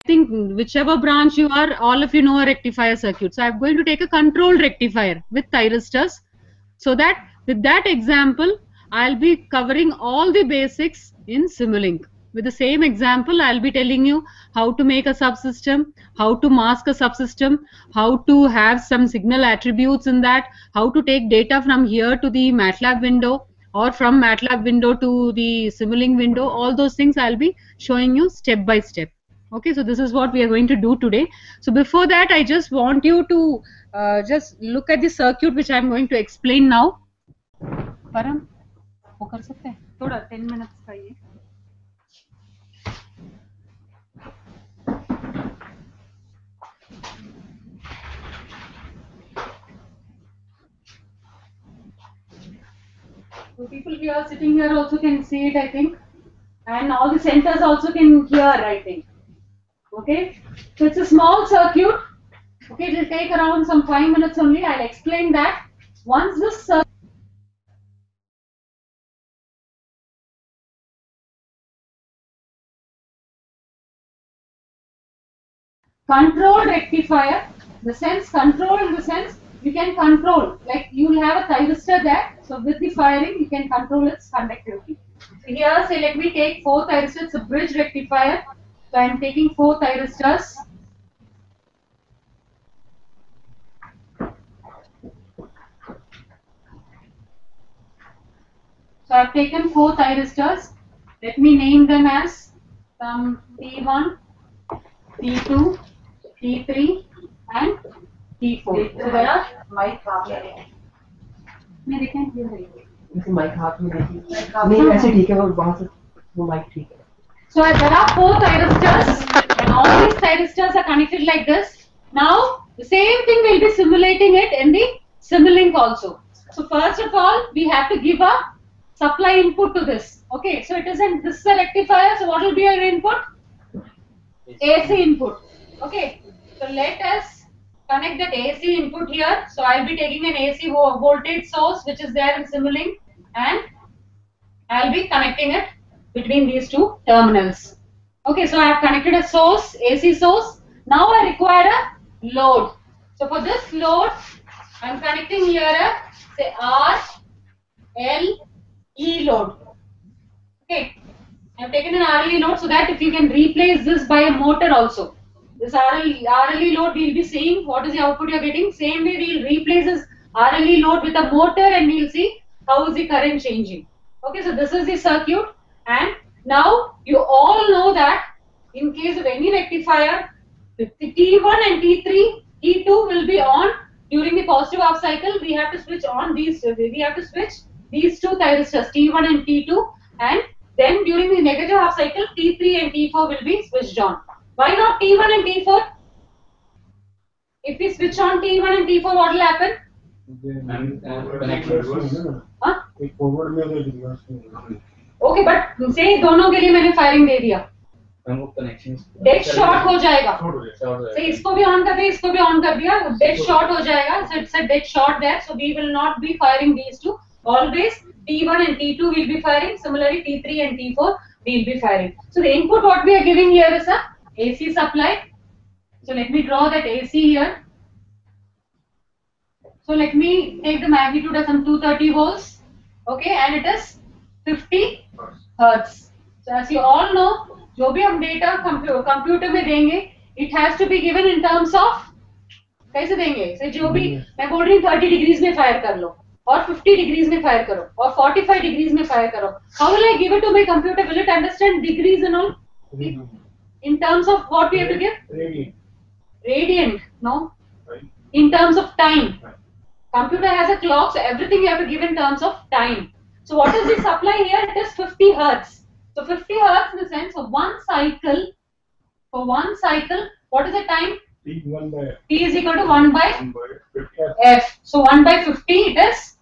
think whichever branch you are, all of you know a rectifier circuit. So I'm going to take a controlled rectifier with thyristors, so that with that example, I'll be covering all the basics in Simulink. With the same example, I'll be telling you how to make a subsystem, how to mask a subsystem, how to have some signal attributes in that, how to take data from here to the MATLAB window or from MATLAB window to the Simulink window. All those things I'll be showing you step by step. Okay, so this is what we are going to do today. So before that, I just want you to just look at the circuit which I am going to explain now. परम वो कर सकते हैं थोड़ा 10 minutes का ये so people here sitting here also can see it, I think, and all the centers also can hear, I think. Okay, so it's a small circuit. Okay, it will take around some 5 minutes only. I'll explain that. Once this circuit controlled rectifier, the sense control in the sense you can control, like you will have a thyristor there, so with the firing you can control its conductivity. So here, say let me take 4 thyristors, it's a bridge rectifier, so I am taking 4 thyristors. So I have taken 4 thyristors, let me name them as some T1, T2, T3 and T4. So there are mic हाथ में मेरे can hear you. Mic हाथ में नहीं ऐसे ठीक है, वो वहां से वो माइक ठीक है. So there are 4 thyristors and all these thyristors are connected like this. Now the same thing will be simulating it in the Simulink also. So first of all we have to give a supply input to this. Okay, so it isn't, this is a rectifier, so what will be your input? AC input. Okay, so let us connect that AC input here. So I'll be taking an AC voltage source which is there in Simulink and I'll be connecting it between these two terminals. Okay, so I have connected a source, AC source. Now I require a load. So for this load, I am connecting here a say R, L, E load. Okay, I have taken an RLE load so that if you can replace this by a motor also. This RLE load we will be seeing what is the output you are getting. Same way we will replace this RLE load with a motor and we will see how is the current changing. Okay, so this is the circuit and now you all know that in case of any rectifier, the T1 and T3, T2 will be on during the positive half cycle. We have to switch on these. We have to switch these two thyristors T1 and T2, and then during the negative half cycle T3 and T4 will be switched on. Why not T1 and T4? If we switch on T1 and T4, what will happen? Huh? Okay, but say दोनों के लिए मैंने firing दे दिया, dead shot हो जाएगा. So इसको भी on कर दिया, इसको भी ऑन कर दिया, डेड शॉट हो जाएगा. So it's a dead shot there. So we will not be firing these two. Always T1 and T2 will be firing. Similarly T3 and T4 we will be firing. So the input what we are giving here is a AC supply. So let me draw that AC here. So let me take the magnitude as some 230 volts. Okay, and it is 50 hertz. So as you all know, जो भी हम data computer में देंगे, it has to be given in terms of कैसे देंगे? So जो भी मैं बोल रही हूँ 30 डिग्रीज में फायर कर लो और 50 डिग्रीज में फायर करो और 45 डिग्रीज में फायर करो. How will I give it to my computer? Will it understand degrees and all? In terms of what we have to give? Radiant. No. In terms of time. Computer has a clock, so everything you have to give in terms of time. So what is the supply here? It is 50 hertz. So 50 hertz in the sense of one cycle. For one cycle, what is the time? T is equal to 1 by F. So 1 by 50 it is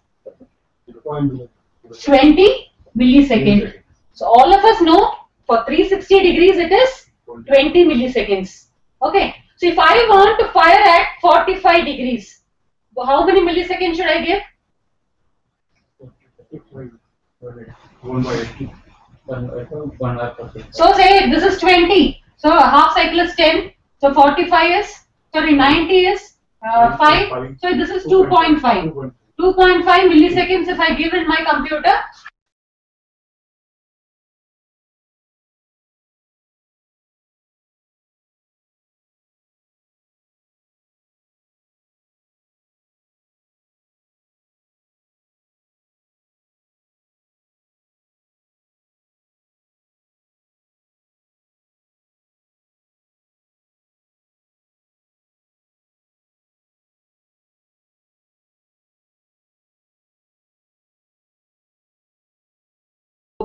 20 millisecond. So all of us know for 360 degrees it is 20 milliseconds. Okay. So if I want to fire at 45 degrees, how many milliseconds should I give? 1 by 80. So say this is 20. So half cycle is 10. So 45 is, sorry, 90 is 5. So this is 2.5. 2.5 milliseconds if I give in my computer.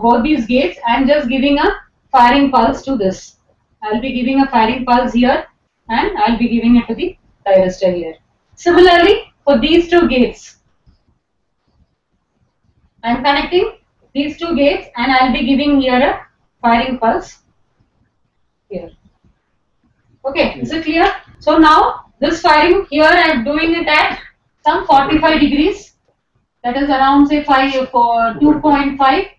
Both these gates, I am just giving a firing pulse to this. I'll be giving a firing pulse here and I'll be giving it to the thyristor here. Similarly, for these two gates, I'm connecting these two gates and I'll be giving here a firing pulse here. Okay, is it clear? So now this firing here I'm doing it at some 45 degrees. That is around say 2.5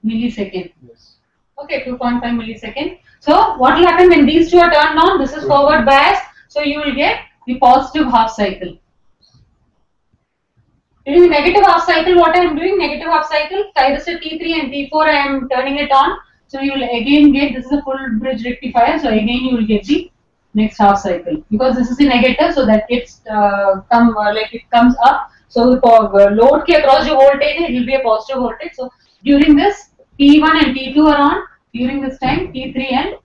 millisecond. Yes. Okay, 2.5 millisecond. So what will happen when these two are turned on? This is forward bias. So you will get the positive half cycle. During the negative half cycle, what I am doing? Negative half cycle, thyristor T3 and T4 I am turning it on. So you will again get, this is a full bridge rectifier. So again you will get the next half cycle. Because this is the negative, so that gets it comes up. So for load ke across the voltage, it will be a positive voltage. So during this, T1 and T2 are on. During this time, T3 and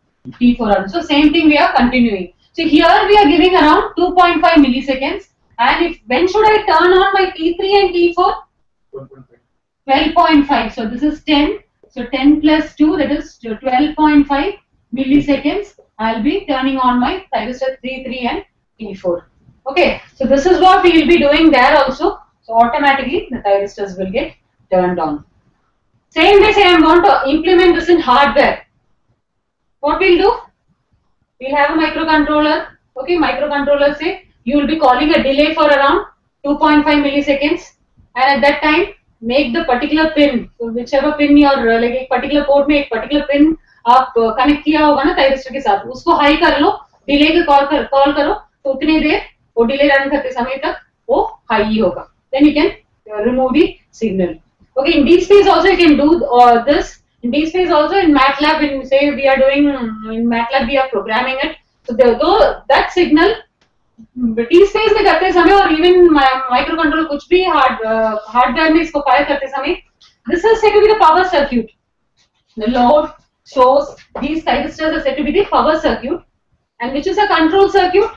T4 are on. So same thing we are continuing. So here we are giving around 2.5 milliseconds. And when should I turn on my T3 and T4? 12.5. So this is 10. So 10 plus 2, that is 12.5 milliseconds. I'll be turning on my thyristor T3 and T4. Okay, so this is what we will be doing there also. So automatically the thyristors will get turned on. Same way, say I am going to implement this in hardware. What we'll do? We'll have a microcontroller. Okay, microcontroller, say you will be calling a delay for around 2.5 milliseconds, and at that time make the particular pin, so whichever pin you are like एक particular port में एक particular pin आप connect किया होगा ना thyristor के साथ, उसको high कर लो, delay के call करो, तो उतनी देर वो delay run करते समय तक वो high ही होगा. Then you can remove the signal. Okay, in DSpace also you can do this. In DSpace also in MATLAB, when say we are doing in MATLAB we are programming it. So that signal DSpace में करते समय और even microcontroller कुछ भी hardware में इसको fire करते समय, this is said to be the power circuit. The load, source, these thyristors are said to be the power circuit, and which is a control circuit?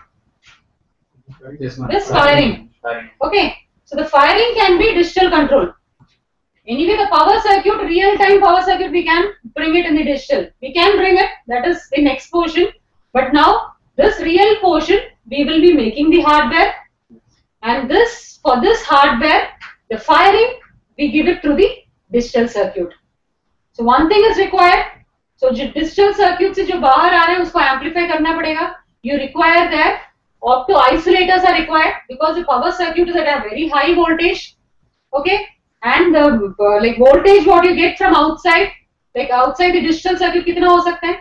This firing. Okay, so the firing can be digital control. Anyway, the power circuit, real-time power circuit, we can bring it in the digital. We can bring it, that is the next portion. But now, this real portion, we will be making the hardware. And this, for this hardware, the firing, we give it through the digital circuit. So one thing is required. So digital circuit से जो बाहर आ रहे हैं उसको amplify करना पड़ेगा. You require that. Opto isolators are required because the power circuit is at a very high voltage. Okay. And the like voltage what you get from outside, like outside the digital circuit कितना हो सकता है?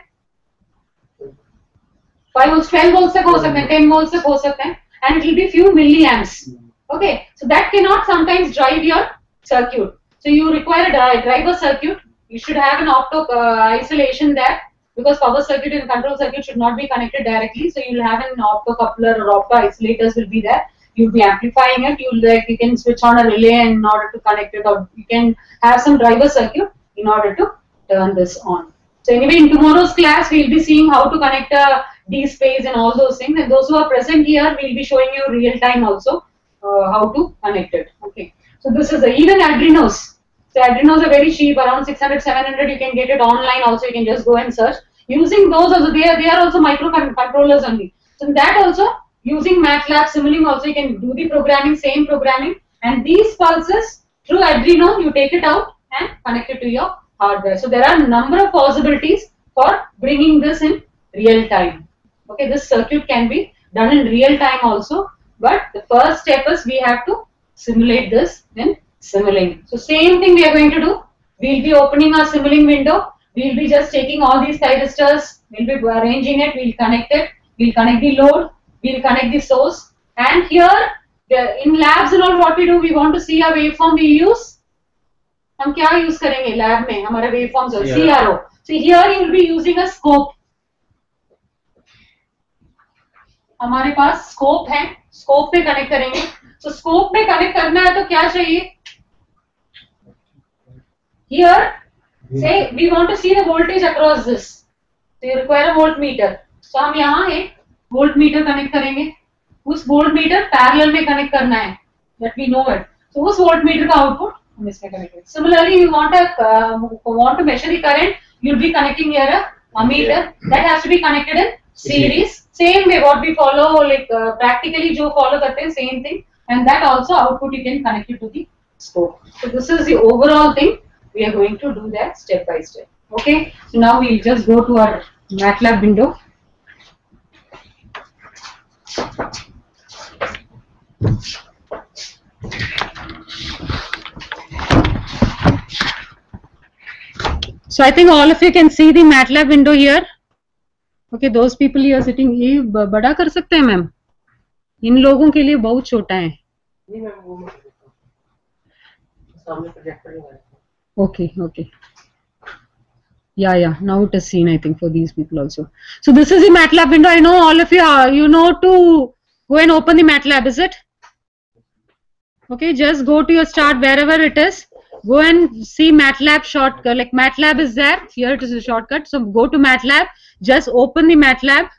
5 volts, 12 volts तक हो सकते हैं, 10 volts तक हो सकते हैं, and it will be few milliamps. Okay, so that cannot sometimes drive your circuit. So you require a driver circuit. You should have an opto isolation there because power circuit and control circuit should not be connected directly. So you will have an opto coupler or opto isolators will be there. You will be amplifying it. You can switch on a relay in order to connect it, or you can have some driver circuit in order to turn this on. So anyway, in tomorrow's class, we will be seeing how to connect a DSpace and all those things. And those who are present here, we will be showing you real time also how to connect it. Okay. So this is even Arduinos. So Arduinos are very cheap, around 600, 700. You can get it online also. You can just go and search. Using those also, they are also microcontrollers only. So in that also, using MATLAB, Simulink also, you can do the programming, same programming. And these pulses through Arduino, you take it out and connect it to your hardware. So there are a number of possibilities for bringing this in real time. Okay, this circuit can be done in real time also. But the first step is we have to simulate this in Simulink. So same thing we are going to do. We will be opening our Simulink window. We'll be just taking all these thyristors, we'll be arranging it, we'll connect it, we'll connect the load, we'll connect the source. And here, in labs and all, what we do, we want to see a waveform we use. हम क्या use करेंगे lab में हमारा waveforms हो CRO. So here you will be using a scope. हमारे पास scope है, scope पे connect करेंगे. So scope पे connect करना है तो क्या चाहिए? Here, say we want to see the voltage across this. So you require a voltmeter. So हम यहाँ एक voltmeter connect करेंगे. उस voltmeter parallel में connect करना है. That we know it. So उस voltmeter का output हम इसमें connect करेंगे. Similarly, you want to measure the current. You'll be connecting here a meter that has to be connected in series. Same way what we follow, like practically जो follow करते हैं same thing. And that also output you can connect it to the scope. So this is the overall thing. We are going to do that step by step. Okay. So now we'll just go to our MATLAB window. So I think all of you can see the MATLAB window here. Okay, those people here sitting, ये बड़ा कर सकते हैं ma'am? इन लोगों के लिए बहुत छोटा है. नहीं मैम वो सामने प्रोजेक्टर लगा है. Okay, okay. Yeah. Now it is seen, I think, for these people also. So this is the MATLAB window. I know all of you are, you know to go and open the MATLAB, is it? Okay, just go to your start wherever it is. Go and see MATLAB shortcut. Like MATLAB is there. Here it is a shortcut. So go to MATLAB. Just open the MATLAB.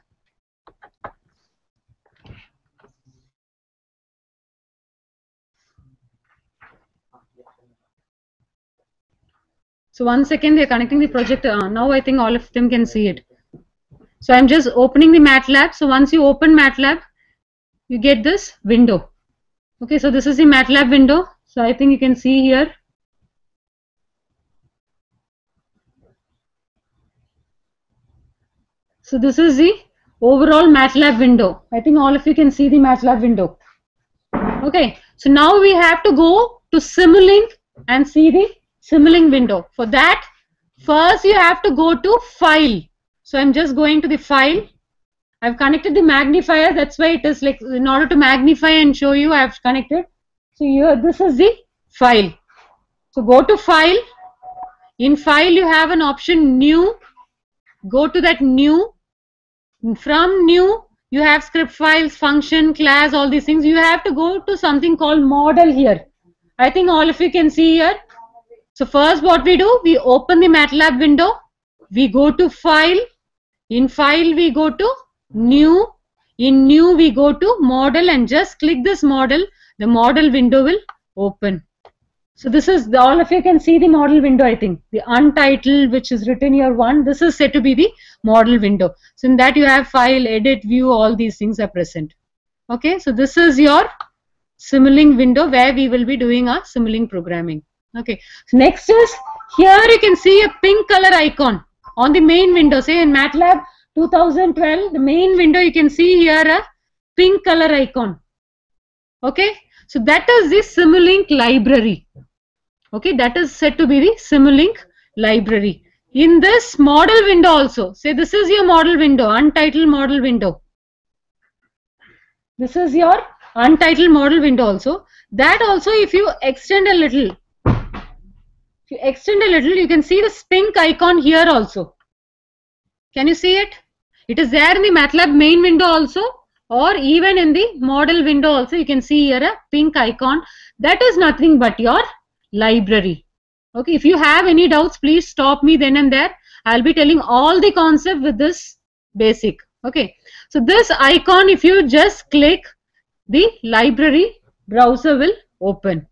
So 1 second, they're connecting the projector. Now I think all of them can see it. So I'm just opening the MATLAB. So once you open MATLAB, you get this window. Okay, so this is the MATLAB window. So I think you can see here. So this is the overall MATLAB window. I think all of you can see the MATLAB window. Okay, so now we have to go to Simulink and see the Simulink window. For that, first you have to go to File. So I'm just going to the File. I've connected the magnifier. That's why it is like, in order to magnify and show you, I've connected. So here, this is the File. So go to File. In File, you have an option New. Go to that New. From New, you have script files, function, class, all these things. You have to go to something called Model here. I think all of you can see here. So first what we do, we open the MATLAB window. We go to File. In File, we go to New. In New, we go to Model and just click this model. The model window will open. So this is, all of you can see the model window, I think. The untitled, which is written here 1, this is said to be the model window. So in that you have File, Edit, View, all these things are present. Okay, so this is your Simulink window where we will be doing our Simulink programming. Okay, so next is, here you can see a pink color icon on the main window. Say in MATLAB 2012, the main window you can see here a pink color icon. Okay, so that is the Simulink library. Okay, that is said to be the Simulink library. In this model window also, say this is your model window, untitled model window. This is your untitled model window also. That also, if you extend a little, you can see this pink icon here also. Can you see it? It is there in the MATLAB main window also, or even in the model window also. You can see here a pink icon. That is nothing but your library. Okay, if you have any doubts, please stop me then and there. I'll be telling all the concept with this basic. Okay, so this icon, if you just click, the library browser will open.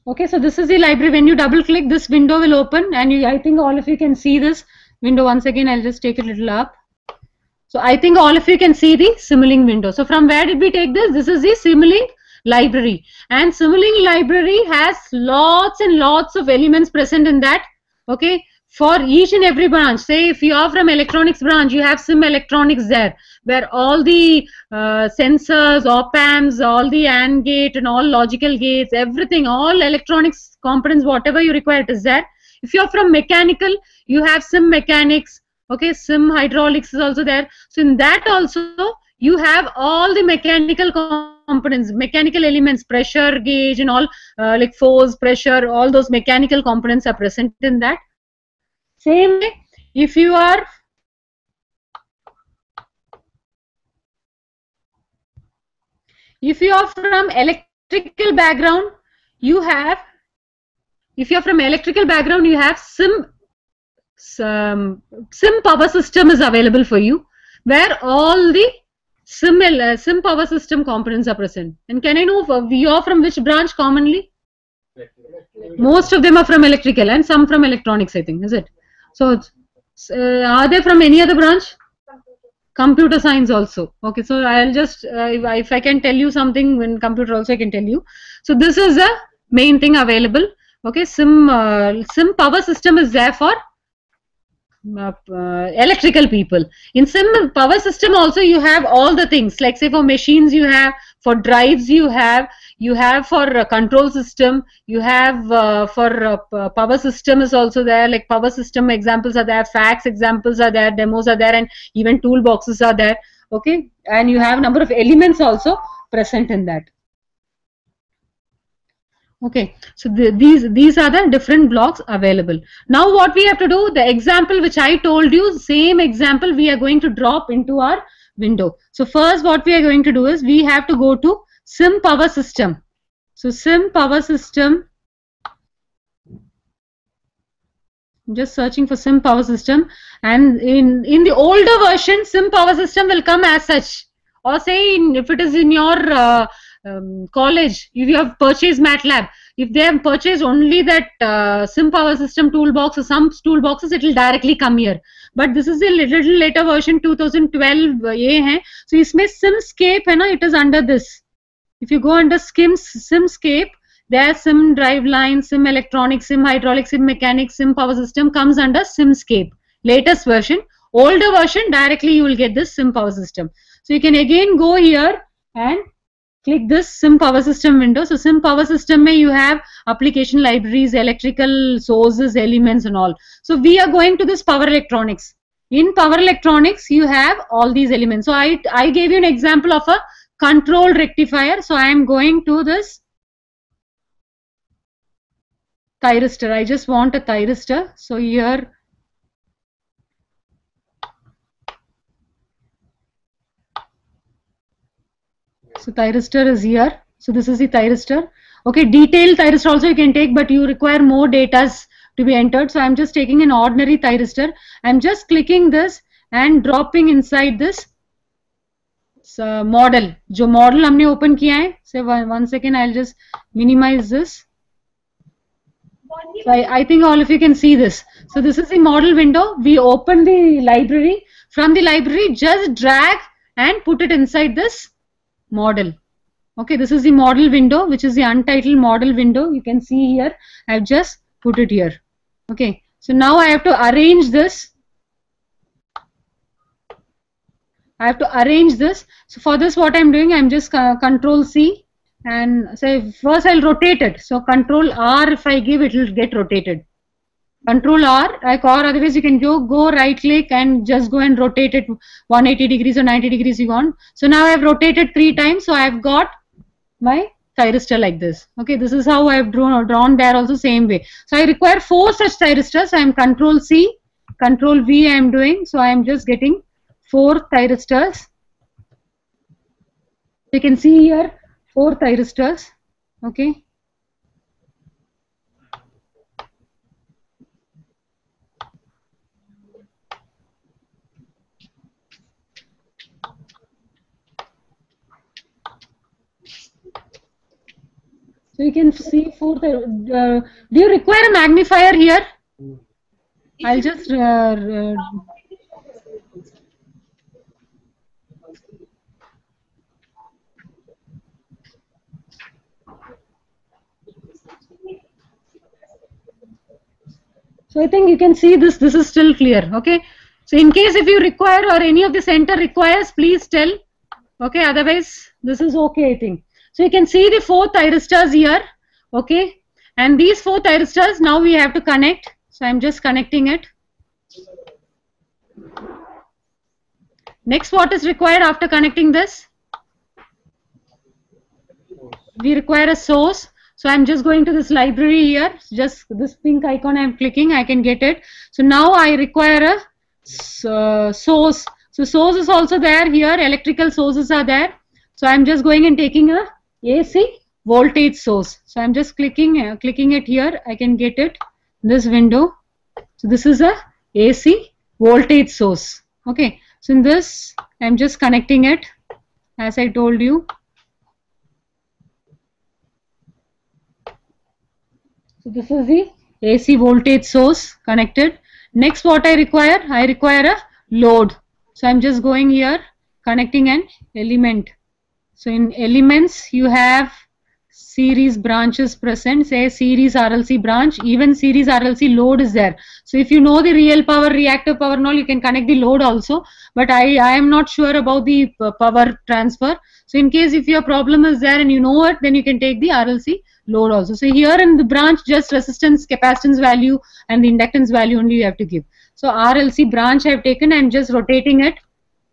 Okay, so this is the library. When you double click, this window will open, and I think all of you can see this window. Once again, I'll just take it a little up. So I think all of you can see the Simulink window. So from where did we take this? This is the Simulink library, and Simulink library has lots and lots of elements present in that. Okay, for each and every branch. Say if you are from electronics branch, you have sim electronics there, where all the sensors, op amps, all the AND gate and all logical gates, everything, all electronics components, whatever you require, it is there. If you are from mechanical, you have sim mechanics. Okay, sim hydraulics is also there. So in that also you have all the mechanical components, mechanical elements, pressure gauge and all, like force, pressure, all those mechanical components are present in that. Same way, if you are from electrical background, you have, if you're from electrical background, you have sim power system is available for you, where all the sim power system components are present. And can I know you are from which branch commonly? Most of them are from electrical and some from electronics, I think, is it? So are they from any other branch? Computer science also. Okay, so I'll just if I can tell you something in computer also, I can tell you. So this is the main thing available. Okay, sim power system is there for electrical people. In sim power system also you have all the things, like say for machines you have, for drives you have for control system, you have for power system is also there, like power system examples are there, facts examples are there, demos are there, and even toolboxes are there. Okay, and you have number of elements also present in that. Okay, so these are the different blocks available. Now what we have to do, the example which I told you, same example we are going to drop into our window. So first what we are going to do is we have to go to sim power system. So sim power system, I'm just searching for sim power system, and in the older version sim power system will come as such, or say if it is in your college, if you have purchased MATLAB, if they have purchased only that sim power system toolbox or some toolboxes, it will directly come here. But this is a little later version, 2012 ये है. So इसमें Simscape है ना, it is under this. If you go under Simscape, there sim drive line, sim electronics, sim hydraulics, sim mechanics, sim power system comes under Simscape. Latest version. Older version, directly you will get this sim power system. So you can again go here and click this sim power system window. So sim power system mein you have application libraries, electrical sources, elements and all. So we are going to this power electronics. In power electronics you have all these elements. So I gave you an example of a control rectifier. So I am going to this thyristor. I just want a thyristor. So here so thyristor is here. So this is the thyristor. Okay, detailed thyristor also you can take, but you require more data to be entered. So I'm just taking an ordinary thyristor. I'm just clicking this and dropping inside this model. जो model हमने open किया है. Say one second, I'll just minimize this. So I think all of you can see this. So this is the model window. We open the library. From the library, just drag and put it inside this model. Okay, this is the model window, which is the untitled model window. You can see here, I've just put it here. Okay, so now I have to arrange this. I have to arrange this. So for this, what I'm doing, I'm just Control C, and say first I'll rotate it. So Control R, if I give, it will get rotated. Control R, like, or otherwise you can go right click and just go and rotate it 180 degrees or 90 degrees you want. So now I've rotated 3 times, so I've got my thyristor like this. Okay, this is how I've drawn there also same way. So I require 4 such thyristors. So I'm Control C, Control V I am doing. So I am just getting 4 thyristors. You can see here 4 thyristors. Okay. So you can see 4. Do you require a magnifier here? I'll just So I think you can see this. This is still clear. Okay. So in case if you require or any of the center requires, please tell. Okay. Otherwise, this is okay, I think. So you can see the 4 thyristors here. Okay. And these 4 thyristors now we have to connect. So I'm just connecting it. Next, what is required after connecting this? We require a source. So I'm just going to this library here. Just this pink icon I'm clicking, I can get it. So now I require a source. So source is also there here. Electrical sources are there. So I'm just going and taking a AC voltage source. So I'm just clicking it here. I can get it. This window. So this is a AC voltage source. Okay. So in this, I'm just connecting it as I told you. So this is the AC voltage source connected. Next, what I require a load. So I'm just going here, connecting an element. So in elements, you have series branches present, say series RLC branch, even series RLC load is there. So if you know the real power, reactive power and all, you can connect the load also, but I am not sure about the power transfer. So in case if your problem is there and you know it, then you can take the RLC load also. So here in the branch, just resistance, capacitance value and the inductance value only you have to give. So RLC branch I have taken and just rotating it.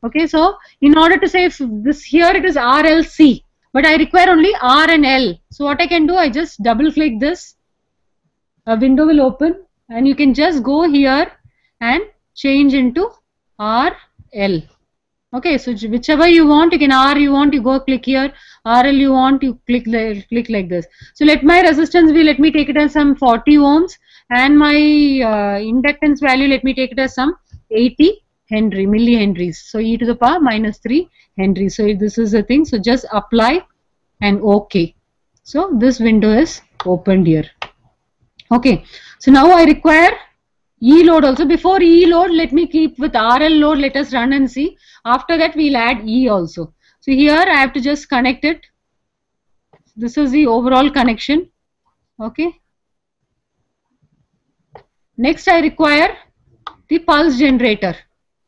Okay, so in order to say if this here it is RLC, but I require only R and L. So what I can do, I just double click this, a window will open and you can just go here and change into RL. Okay, so whichever you want, you can R you want, you go click here, RL you want, you click like this. So let my resistance be, let me take it as some 40 ohms and my inductance value, let me take it as some 80 Henry, millihenries. So e to the power minus 3 Henry. So this is the thing. So just apply and OK. So this window is opened here. Okay. So now I require E load also. Before E load, let me keep with RL load. Let us run and see. After that, we'll add E also. So here I have to just connect it. This is the overall connection. Okay. Next, I require the pulse generator.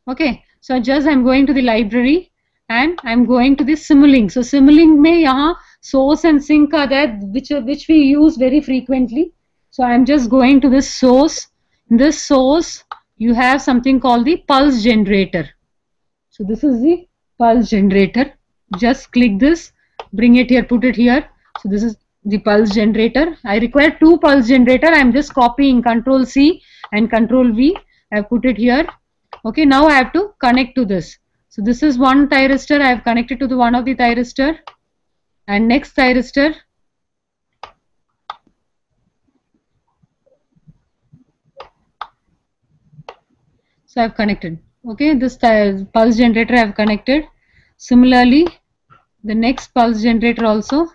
Okay, so just I'm going to the library and I'm going to the Simulink. So Simulink mein yahan source and sink are there, which we use very frequently. So I'm just going to this source. In this source, you have something called the pulse generator. So this is the pulse generator. Just click this, bring it here, put it here. So this is the pulse generator. I require 2 pulse generator. I'm just copying Control C and Control V. I put it here. Okay, now I have to connect to this. So this is one thyristor. I have connected to the one of the thyristor. And next thyristor. So I have connected. Okay, this pulse generator I have connected. Similarly, the next pulse generator also.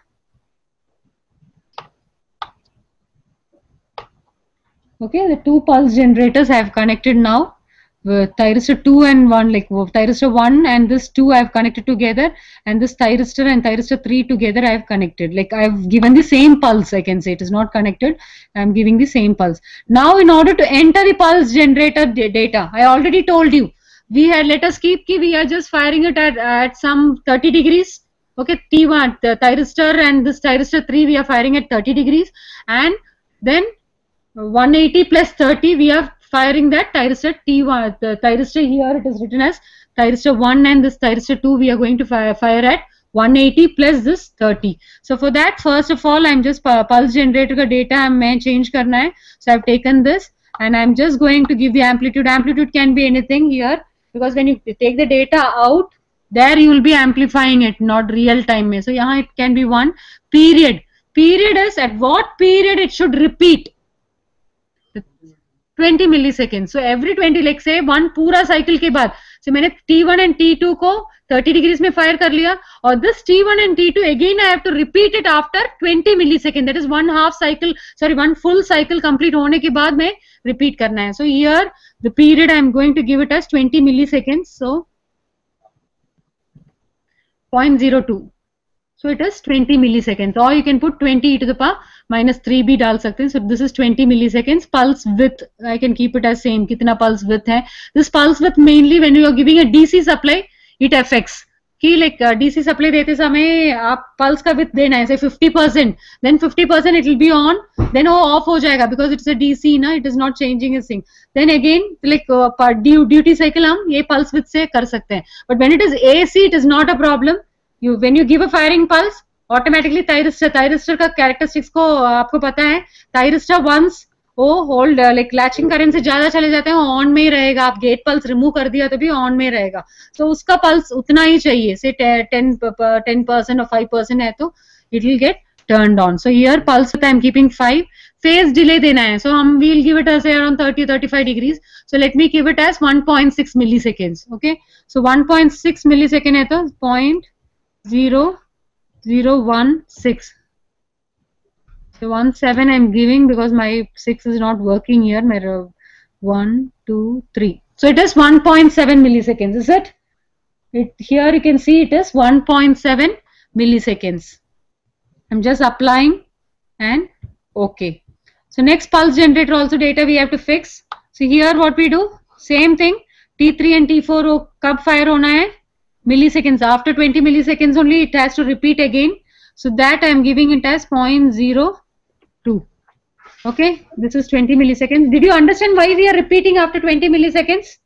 Okay, the 2 pulse generators I have connected now. Thyristor 2 and 1, like thyristor 1 and this 2 I have connected together, and this thyristor and thyristor 3 together I have connected. Like I have given the same pulse, I can say it is not connected. I am giving the same pulse. Now in order to enter the pulse generator data, I already told you, we had, let us keep, we are just firing it at some 30 degrees. Okay, T1, the thyristor and this thyristor 3 we are firing at 30 degrees, and then 180 plus 30 we are firing that thyristor T1. The thyristor here it is written as thyristor 1 and this thyristor 2 we are going to fire at 180 plus this 30. So for that, first of all, I'm just pulse generator ka data हमें change करना है. So I've taken this and I'm just going to give the amplitude. Amplitude can be anything here, because when you take the data out, there you will be amplifying it, not real time में. So यहाँ it can be one period. Period is at what period it should repeat. 20 milliseconds. So every 20, like say one पूरा cycle के बाद, so मैंने T1 and T2 को 30 degrees में fire कर लिया, और this T1 and T2 again I have to repeat it after 20 milliseconds. That is one half cycle, sorry, one full cycle complete होने के बाद में repeat करना है. So here the period I am going to give it as 20 milliseconds. So 0.02. So it is 20 milliseconds, or you can put 20 e to the power minus 3 भी डाल सकते हैं. So this is 20 milliseconds. Pulse width, I can keep it as same. कितना pulse width है? This pulse width mainly when you are giving a DC supply, it affects. कि like DC supply देते समय आप pulse का width देना है, say 50%, then 50% it will be on, then वो off हो जाएगा because it's a DC ना, it is not changing its thing. Then again like duty cycle हम ये pulse width से कर सकते हैं. But when it is AC, it is not a problem. When you give a firing pulse, automatically thyristor का characteristics को आपको पता है. Thyristor once वो hold like latching current से ज्यादा चले जाते हैं, ऑन में ही रहेगा. आप गेट पल्स रिमूव कर दिया तो भी ऑन में रहेगा. तो उसका पल्स उतना ही चाहिए, से 10% और 5% है तो it will get turned on. So here pulse I am keeping 5. Phase delay देना है, so हम will give it as around 30-35 degrees. So let me give it as 1.6 milliseconds. Okay, so 1.6 millisecond है तो 0.0016. So 17 I am giving because my 6 is not working here. My 1, 2, 3. So it is 1.7 milliseconds. Is it? Here you can see it is 1.7 milliseconds. I'm just applying and okay. So next pulse generator also data we have to fix. So here what we do, same thing. T3 and T4 कब fire होना है? Milliseconds. After 20 milliseconds only it has to repeat again. So that I am giving it as 0.02. Okay, this is 20 milliseconds. Did you understand why we are repeating after 20 milliseconds?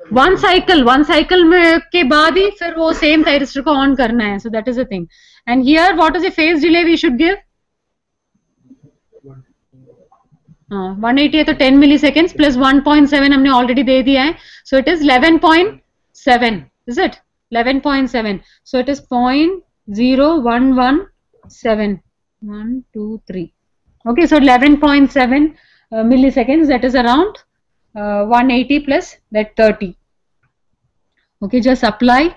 One cycle में के बाद ही फिर वो same thyristor को on करना है. So that is the thing. And here what is the phase delay we should give? 180 है तो 10 milliseconds plus 1.7 हमने already दे दिया है. So it is 11.7. Is it 11.7? So it is 0.0117. 1, 2, 3. Okay, so 11.7 milliseconds. That is around 180 plus that 30. Okay, just apply.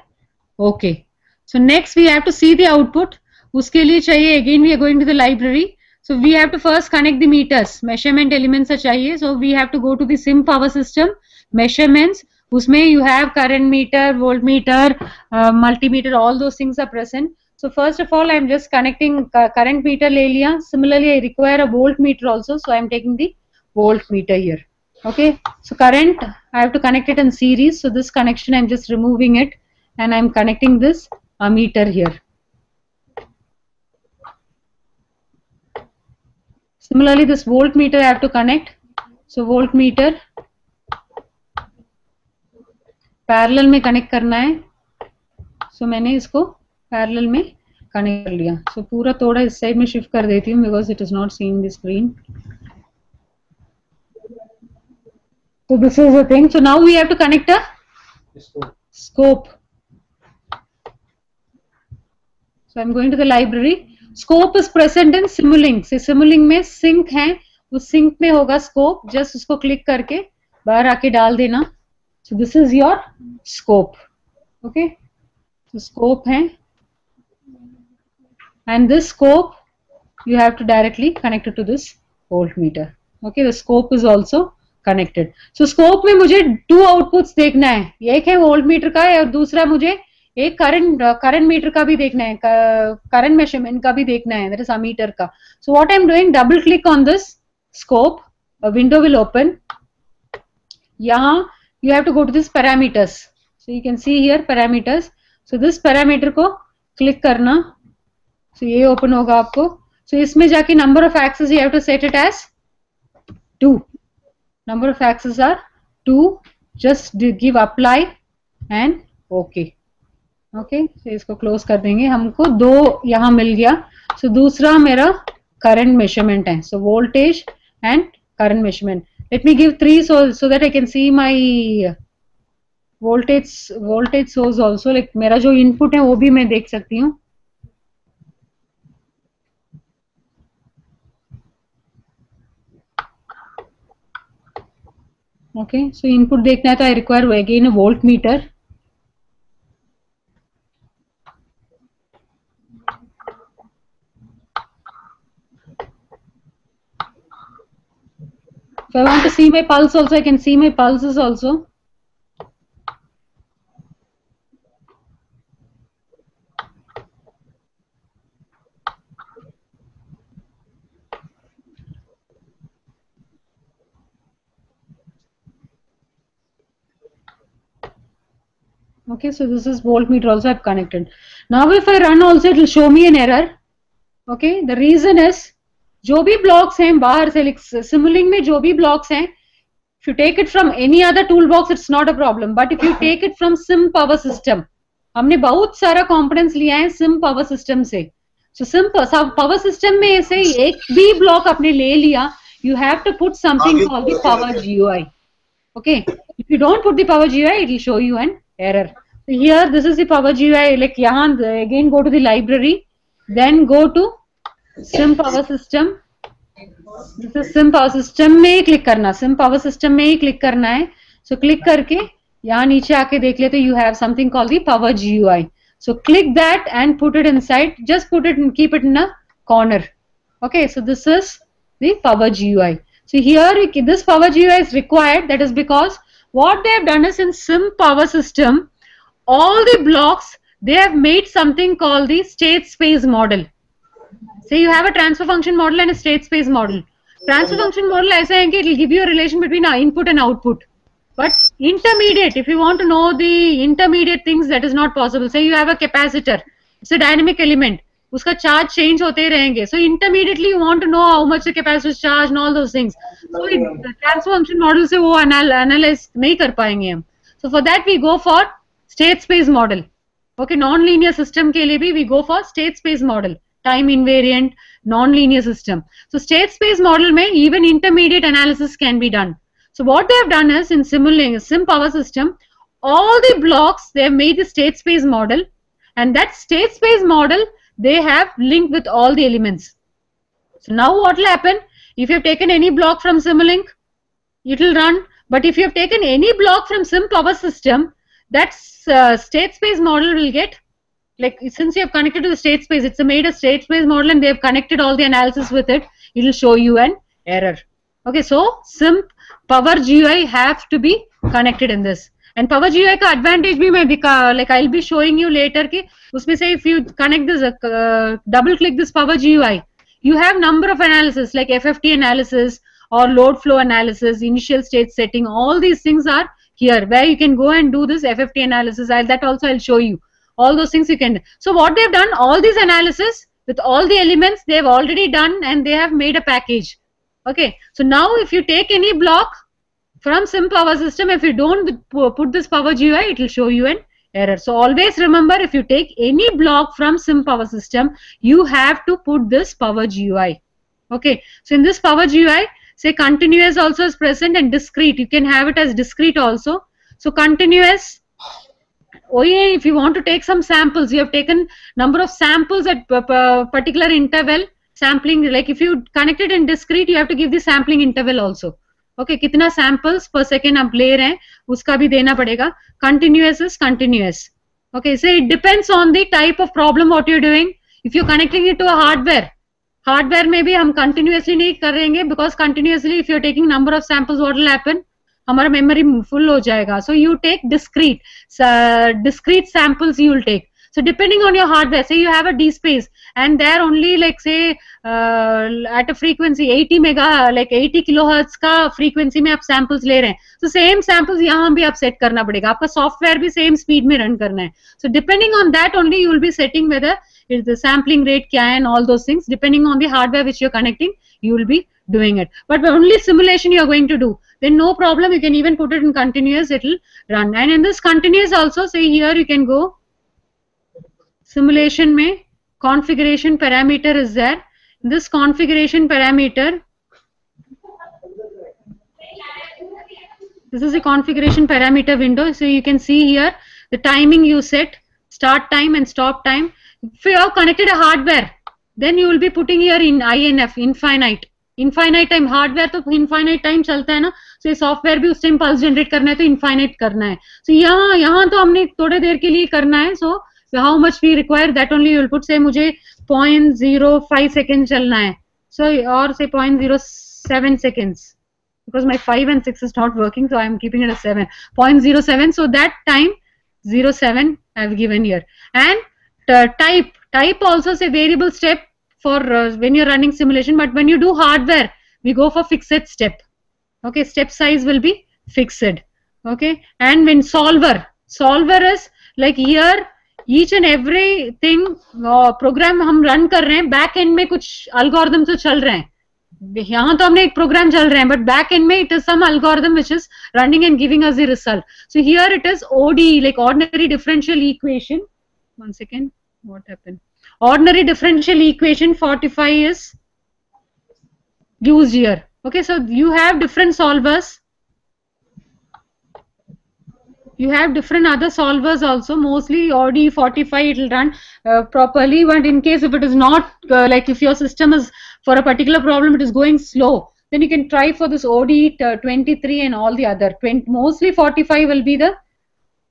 Okay. So next we have to see the output. उसके लिए चाहिए again we are going to the library. So we have to first connect the meters. Measurement elements चाहिए. So we have to go to the sim power system. Measurements. उसमें you have current meter, voltmeter, multimeter. All those things are present. So first of all I am just connecting current meter ले लिया. Similarly I require a voltmeter also. So I am taking the voltmeter here. Okay. So current I have to connect it in series. So this connection I am just removing it and I am connecting this ammeter here. Similarly, this voltmeter I have to connect. So voltmeter parallel में connect करना है. So मैंने इसको parallel में connect कर लिया. So पूरा थोड़ा इस side में shift कर देती हूँ because it is not seeing the screen. So this is the thing. So now we have to connect a scope. So I'm going to the library. Scope is present in Simulink. So Simulink में sync है, उस sync में होगा scope. Just उसको click करके बाहर आके डाल देना. So this is your scope. Okay. So scope है. And this scope you have to directly connect it to this voltmeter. Okay. The scope is also connected. So scope में मुझे 2 outputs देखना है. एक है voltmeter का और दूसरा मुझे एक करंट मीटर का भी देखना है, करंट मेजरमेंट का भी देखना है, that is ammeter का. So what I am doing, double click on this scope, a window will open. यहाँ you have to go to this parameters. So you can see here parameters. So this parameter को click करना. So ये open होगा आपको. So इसमें जाके number of axes you have to set it as 2. Number of axes are 2. Just give apply and okay. Okay, तो इसको close कर देंगे. हमको 2 यहाँ मिल गया. सो दूसरा मेरा करंट मेजरमेंट है. So voltage and current measurement. Late me give 3 so that I can see my voltage source also. Like मेरा जो इनपुट है वो भी मैं देख सकती हूँ. ओके, सो इनपुट देखना है तो I require again a volt meter. If I want to see my pulse also, I can see my pulses also. Okay, so this is voltmeter also I've connected. Now if I run also, it will show me an error. Okay, the reason is जो भी blocks हैं बाहर से Simulink में जो भी blocks हैं, if you take it from any other toolbox, it's not a problem. But if you take it from Sim Power System, हमने बहुत सारा components लिया है Sim Power System से. So Sim Power System में से एक भी block आपने ले लिया, you have to put something called the Power GUI. Okay, if you don't put the Power GUI, it will show you an error. So here, this is the Power GUI. Like यहाँ again go to the library, then go to Sim Power System. This is Sim Power System में ही click करना. Sim Power System में ही click करना है. So click करके यहाँ नीचे आके देख ले तो you have something called the Power GUI. So click that and put it inside. Just put it and keep it in a corner. Okay, so this is the Power GUI. So here this Power GUI is required. That is because what they have done is in Sim Power System, all the blocks they have made something called the state space model. So you have a transfer function model and a state space model. Transfer function model ऐसा है कि it will give you a relation between input and output. But intermediate, if you want to know the intermediate things, that is not possible. Say you have a capacitor, it's a dynamic element. उसका charge change होते ही रहेंगे. So intermediately you want to know how much the capacitor is charged and all those things. So the transfer function model से वो analyze नहीं कर पाएंगे हम. So for that we go for state space model. Okay, non-linear system के लिए भी we go for state space model. Time invariant, non-linear system. So state space model में even intermediate analysis can be done. So what they have done is in Simulink, Sim Power System, all the blocks they have made the state space model, and that state space model they have linked with all the elements. So now what will happen? If you have taken any block from Simulink, it will run. But if you have taken any block from Sim Power System, that state space model will get, like since you have connected to the state space, it's made a state space model and they have connected all the analysis with it, it will show you an error. Okay, so Sim Power GUI have to be connected in this. And Power GUI का advantage भी मैं like I'll be showing you later कि उसमें से if you connect this, double click this Power GUI, you have number of analysis like FFT analysis or load flow analysis, initial state setting, all these things are here where you can go and do this FFT analysis. That also I'll show you. All those things you can. So what they've done, all these analysis with all the elements they've already done and they have made a package. Okay, so now if you take any block from Sim Power System, if you don't put this Power GUI, it will show you an error. So always remember, if you take any block from Sim Power System, you have to put this Power GUI. Okay, so in this Power GUI, say continuous also is present and discrete. You can have it as discrete also. So continuous, if you want to take some samples, you have taken number of samples at particular interval, sampling, like if you connect it in discrete, you have to give the sampling interval also. Okay, कितना samples per second आप ले रहे हैं उसका भी देना पड़ेगा. Continuous is continuous. Okay, so it depends on the type of problem what you're doing. If you're connecting it to a hardware में भी हम continuously नहीं करेंगे, because continuously if you're taking number of samples, what will happen? हमारा memory full हो जाएगा. So you take discrete samples you will take. So depending on your hardware, say you have a DSpace and there only like say at a frequency 80 kilohertz का frequency में आप samples ले रहे हैं. So same samples यहाँ भी आप set करना पड़ेगा. आपका software भी same speed में run करना है. So depending on that only you will be setting whether the sampling rate क्या है and all those things. Depending on the hardware which you're connecting, you will be doing it. But only simulation you are going to do, then no problem. You can even put it in continuous, it will run. And in this continuous also, say here you can go simulation में configuration parameter is there. This configuration parameter, this is the configuration parameter window. So you can see here the timing you set, start time and stop time. If you have connected a hardware, then you will be putting here in INF, infinite time. Hardware तो infinite time चलता है ना, so software भी उस time pulse generate करना है तो infinite करना है. So यहाँ तो हमने थोड़े देर के लिए करना है. So how much we require, that only you will put. Say मुझे 0.05 seconds चलना है, so or say 0.07 seconds, because my 5 and 6 is not working, so I am keeping it as 7. 0.07, so that time 07 I have given here. And type also say variable step for when you're running simulation, but when you do hardware we go for fixed step. Okay, step size will be fixed. Okay, and when solver is like here each and everything program हम run कर रहे हैं, back end में कुछ algorithm तो चल रहे हैं. यहाँ तो हमने एक program चल रहे हैं, but back end में it is some algorithm which is running and giving us the result. So here it is ODE, like ordinary differential equation. One second, what happened? Ordinary differential equation 45 is used here. Okay, so you have different solvers. You have different other solvers also. Mostly ODE 45 it will run properly, but in case if it is not like if your system is for a particular problem it is going slow, then you can try for this ODE 23 and all the other 20. Mostly 45 will be the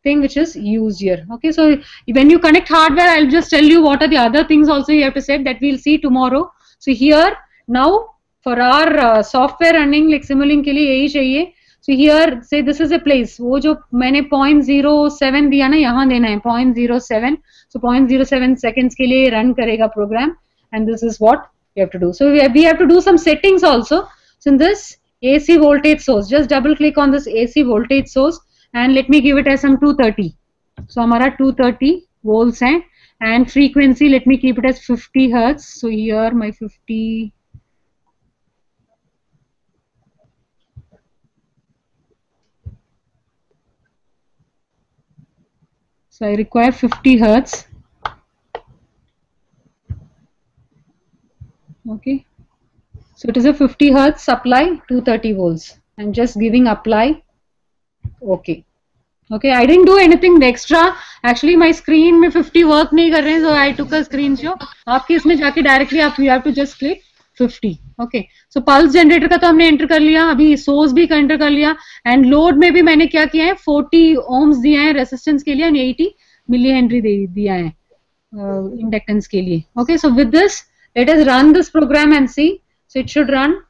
thing which is used here. Okay, so when you connect hardware, I'll just tell you what are the other things also you have to set that we'll see tomorrow. So here now for our software running like Simulink के लिए यही चाहिए. So here say this is a place. वो जो मैंने 0.07 दिया ना, यहाँ देना है 0.07. So 0.07 seconds के लिए run करेगा program, and this is what you have to do. So we have to do some settings also. So in this AC voltage source, just double click on this AC voltage source and let me give it as some 230. So हमारा 230 volts है, and frequency let me keep it as 50 hertz. So here my 50. So I require 50 hertz. Okay. So it is a 50 hertz supply, 230 volts. I'm just giving apply. Okay. Okay. I didn't do anything extra. Actually, my screen में 50 work नहीं कर रहे हैं, so I took a screenshot. आपके इसमें जाके directly आप you have to just click 50. Okay. So pulse generator का तो हमने enter कर लिया, अभी source भी enter कर लिया, and load में भी मैंने क्या किया है 40 ohms दिया है resistance के लिए and 80 millihenry दिया है inductance के लिए. Okay. So with this, let us run this program and see. So it should run.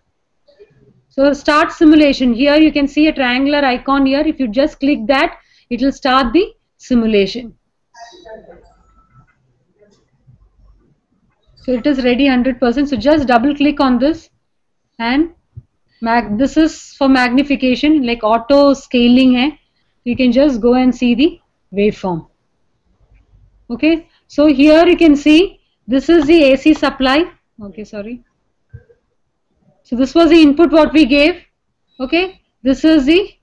So start simulation. Here you can see a triangular icon here. If you just click that, it will start the simulation. So it is ready 100%. So just double click on this, and this is for magnification, like auto scaling hai. You can just go and see the waveform. Okay. So here you can see this is the AC supply. Okay, sorry. So this was the input what we gave. Okay. This is the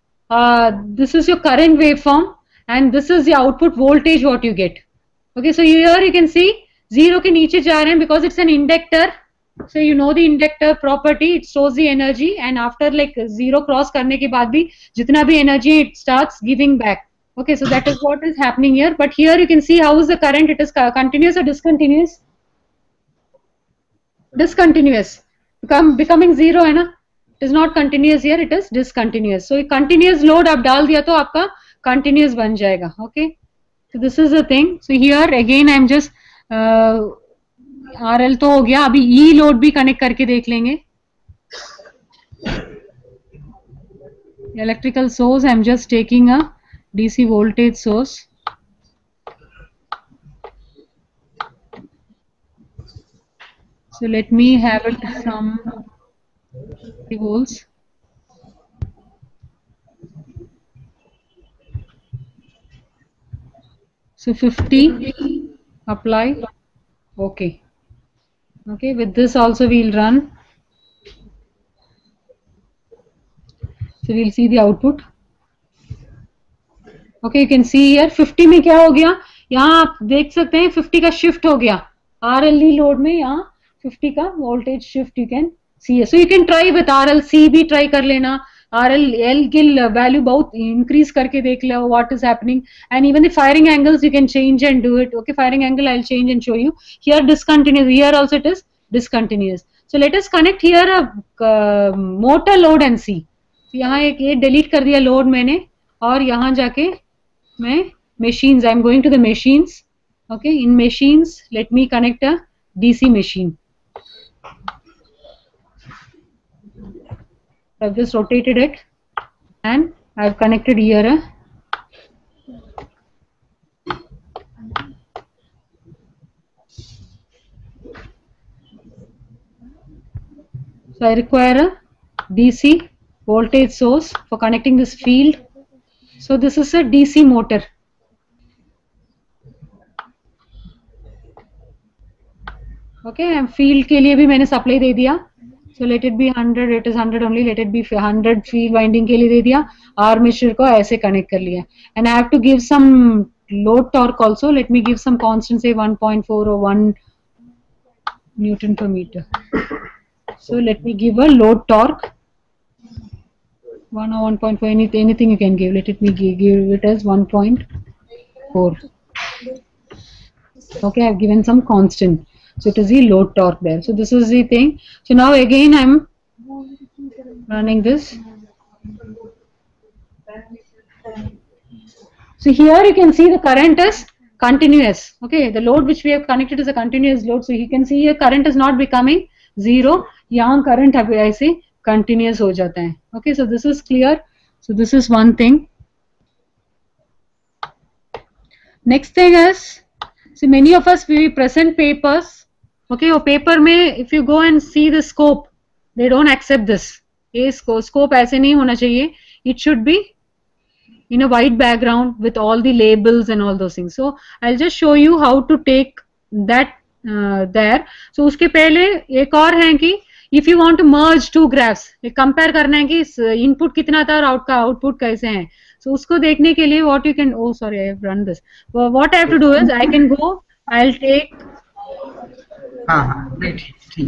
this is your current waveform, and this is the output voltage what you get. Okay. So here you can see 0 के नीचे जा रहे हैं because it's an inductor. So you know the inductor property, it stores the energy, and after like 0 cross करने के बाद भी जितना भी energy it starts giving back. Okay, so that is what is happening here. But here you can see how is the current. It is continuous or discontinuous? Discontinuous. Becoming 0 है ना? It is not continuous here. It is discontinuous. So continuous load आप डाल दिया तो आपका continuous बन जाएगा. Okay. So this is the thing. So here again I am just RL तो हो गया. अभी E load भी connect करके देख लेंगे. Electrical source I am just taking a DC voltage source. So let me have it some 50 volts. So 50, apply. Okay. Okay, with this also we'll run. So we'll see the output. Okay, you can see here 50 में क्या हो गया, यहाँ आप देख सकते हैं 50 का shift हो गया RLE load में, यहाँ 50 का voltage shift you can see है. So you can try with RLC भी try कर लेना, RLL की value बहुत increase करके देख लो what is happening, and even the firing angles you can change and do it. Okay, firing angle I'll change and show you. Here discontinuous, here also it is discontinuous. So let us connect here a motor load and see. So यहाँ एक ये delete कर दिया load मैंने, और यहाँ जाके मैं machines, I am going to the machines. Okay, in machines let me connect a DC machine. I've just rotated it and I've connected here a so I require a DC voltage source for connecting this field. So this is a DC motor. Okay, field के लिए भी मैंने supply दे दिया. So let it be 100, it is 100 only, let it be 100 field winding के लिए दे दिया. Armature को ऐसे connect कर लिया. And I have to give some load torque also. Let me give some constant, say 1.4 or 1 Newton per meter. So let me give a load torque. 1 or 1.4, anything you can give. Let it me give it as 1.4. Okay, I have given some constant. So it is the load torque there. So this is the thing. So now again I am running this. So here you can see the current is continuous. Okay, the load which we have connected is a continuous load. So you can see here current is not becoming zero. यहाँ current अब ऐसे continuous हो जाता है. Okay, so this is clear. So this is one thing. Next thing is, see many of us we present papers. Okay, or paper में if you go and see the scope, they don't accept this. ये scope ऐसे नहीं होना चाहिए. It should be in a white background with all the labels and all those things. So I'll just show you how to take that there. So उसके पहले एक और है कि if you want to merge two graphs, compare करना है कि input कितना था और output कैसे हैं. So उसको देखने के लिए what you can, oh sorry I have run this. Well, what I have to do is I can go, I'll take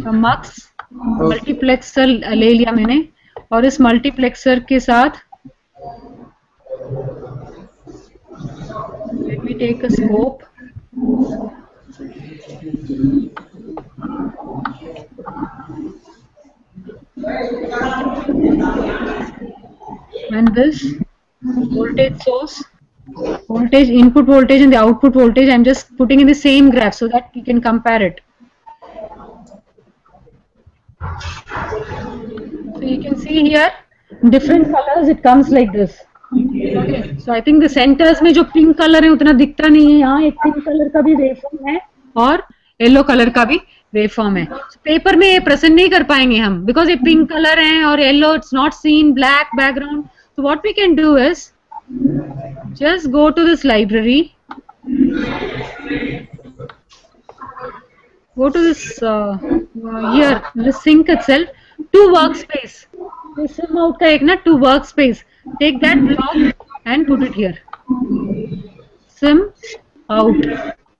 mux multiplexer ले लिया मैंने और इस मल्टीप्लेक्सर के साथ let me take a scope. And this voltage source, voltage, input voltage and the output voltage, I'm just putting in the same graph so that you can compare it. So you can see here different colors, it comes like this. Okay, so I think the centers में जो pink color है उतना दिखता नहीं है. यहाँ एक pink color का भी waveform है और yellow color का भी waveform है. So paper में ये present नहीं कर पाएंगे हम because ये pink color है और yellow, it's not seen, black background. So what we can do is just go to this library, go to this here, this sync itself, to workspace. Sim out का एक ना to workspace. Take that block and put it here. Sim out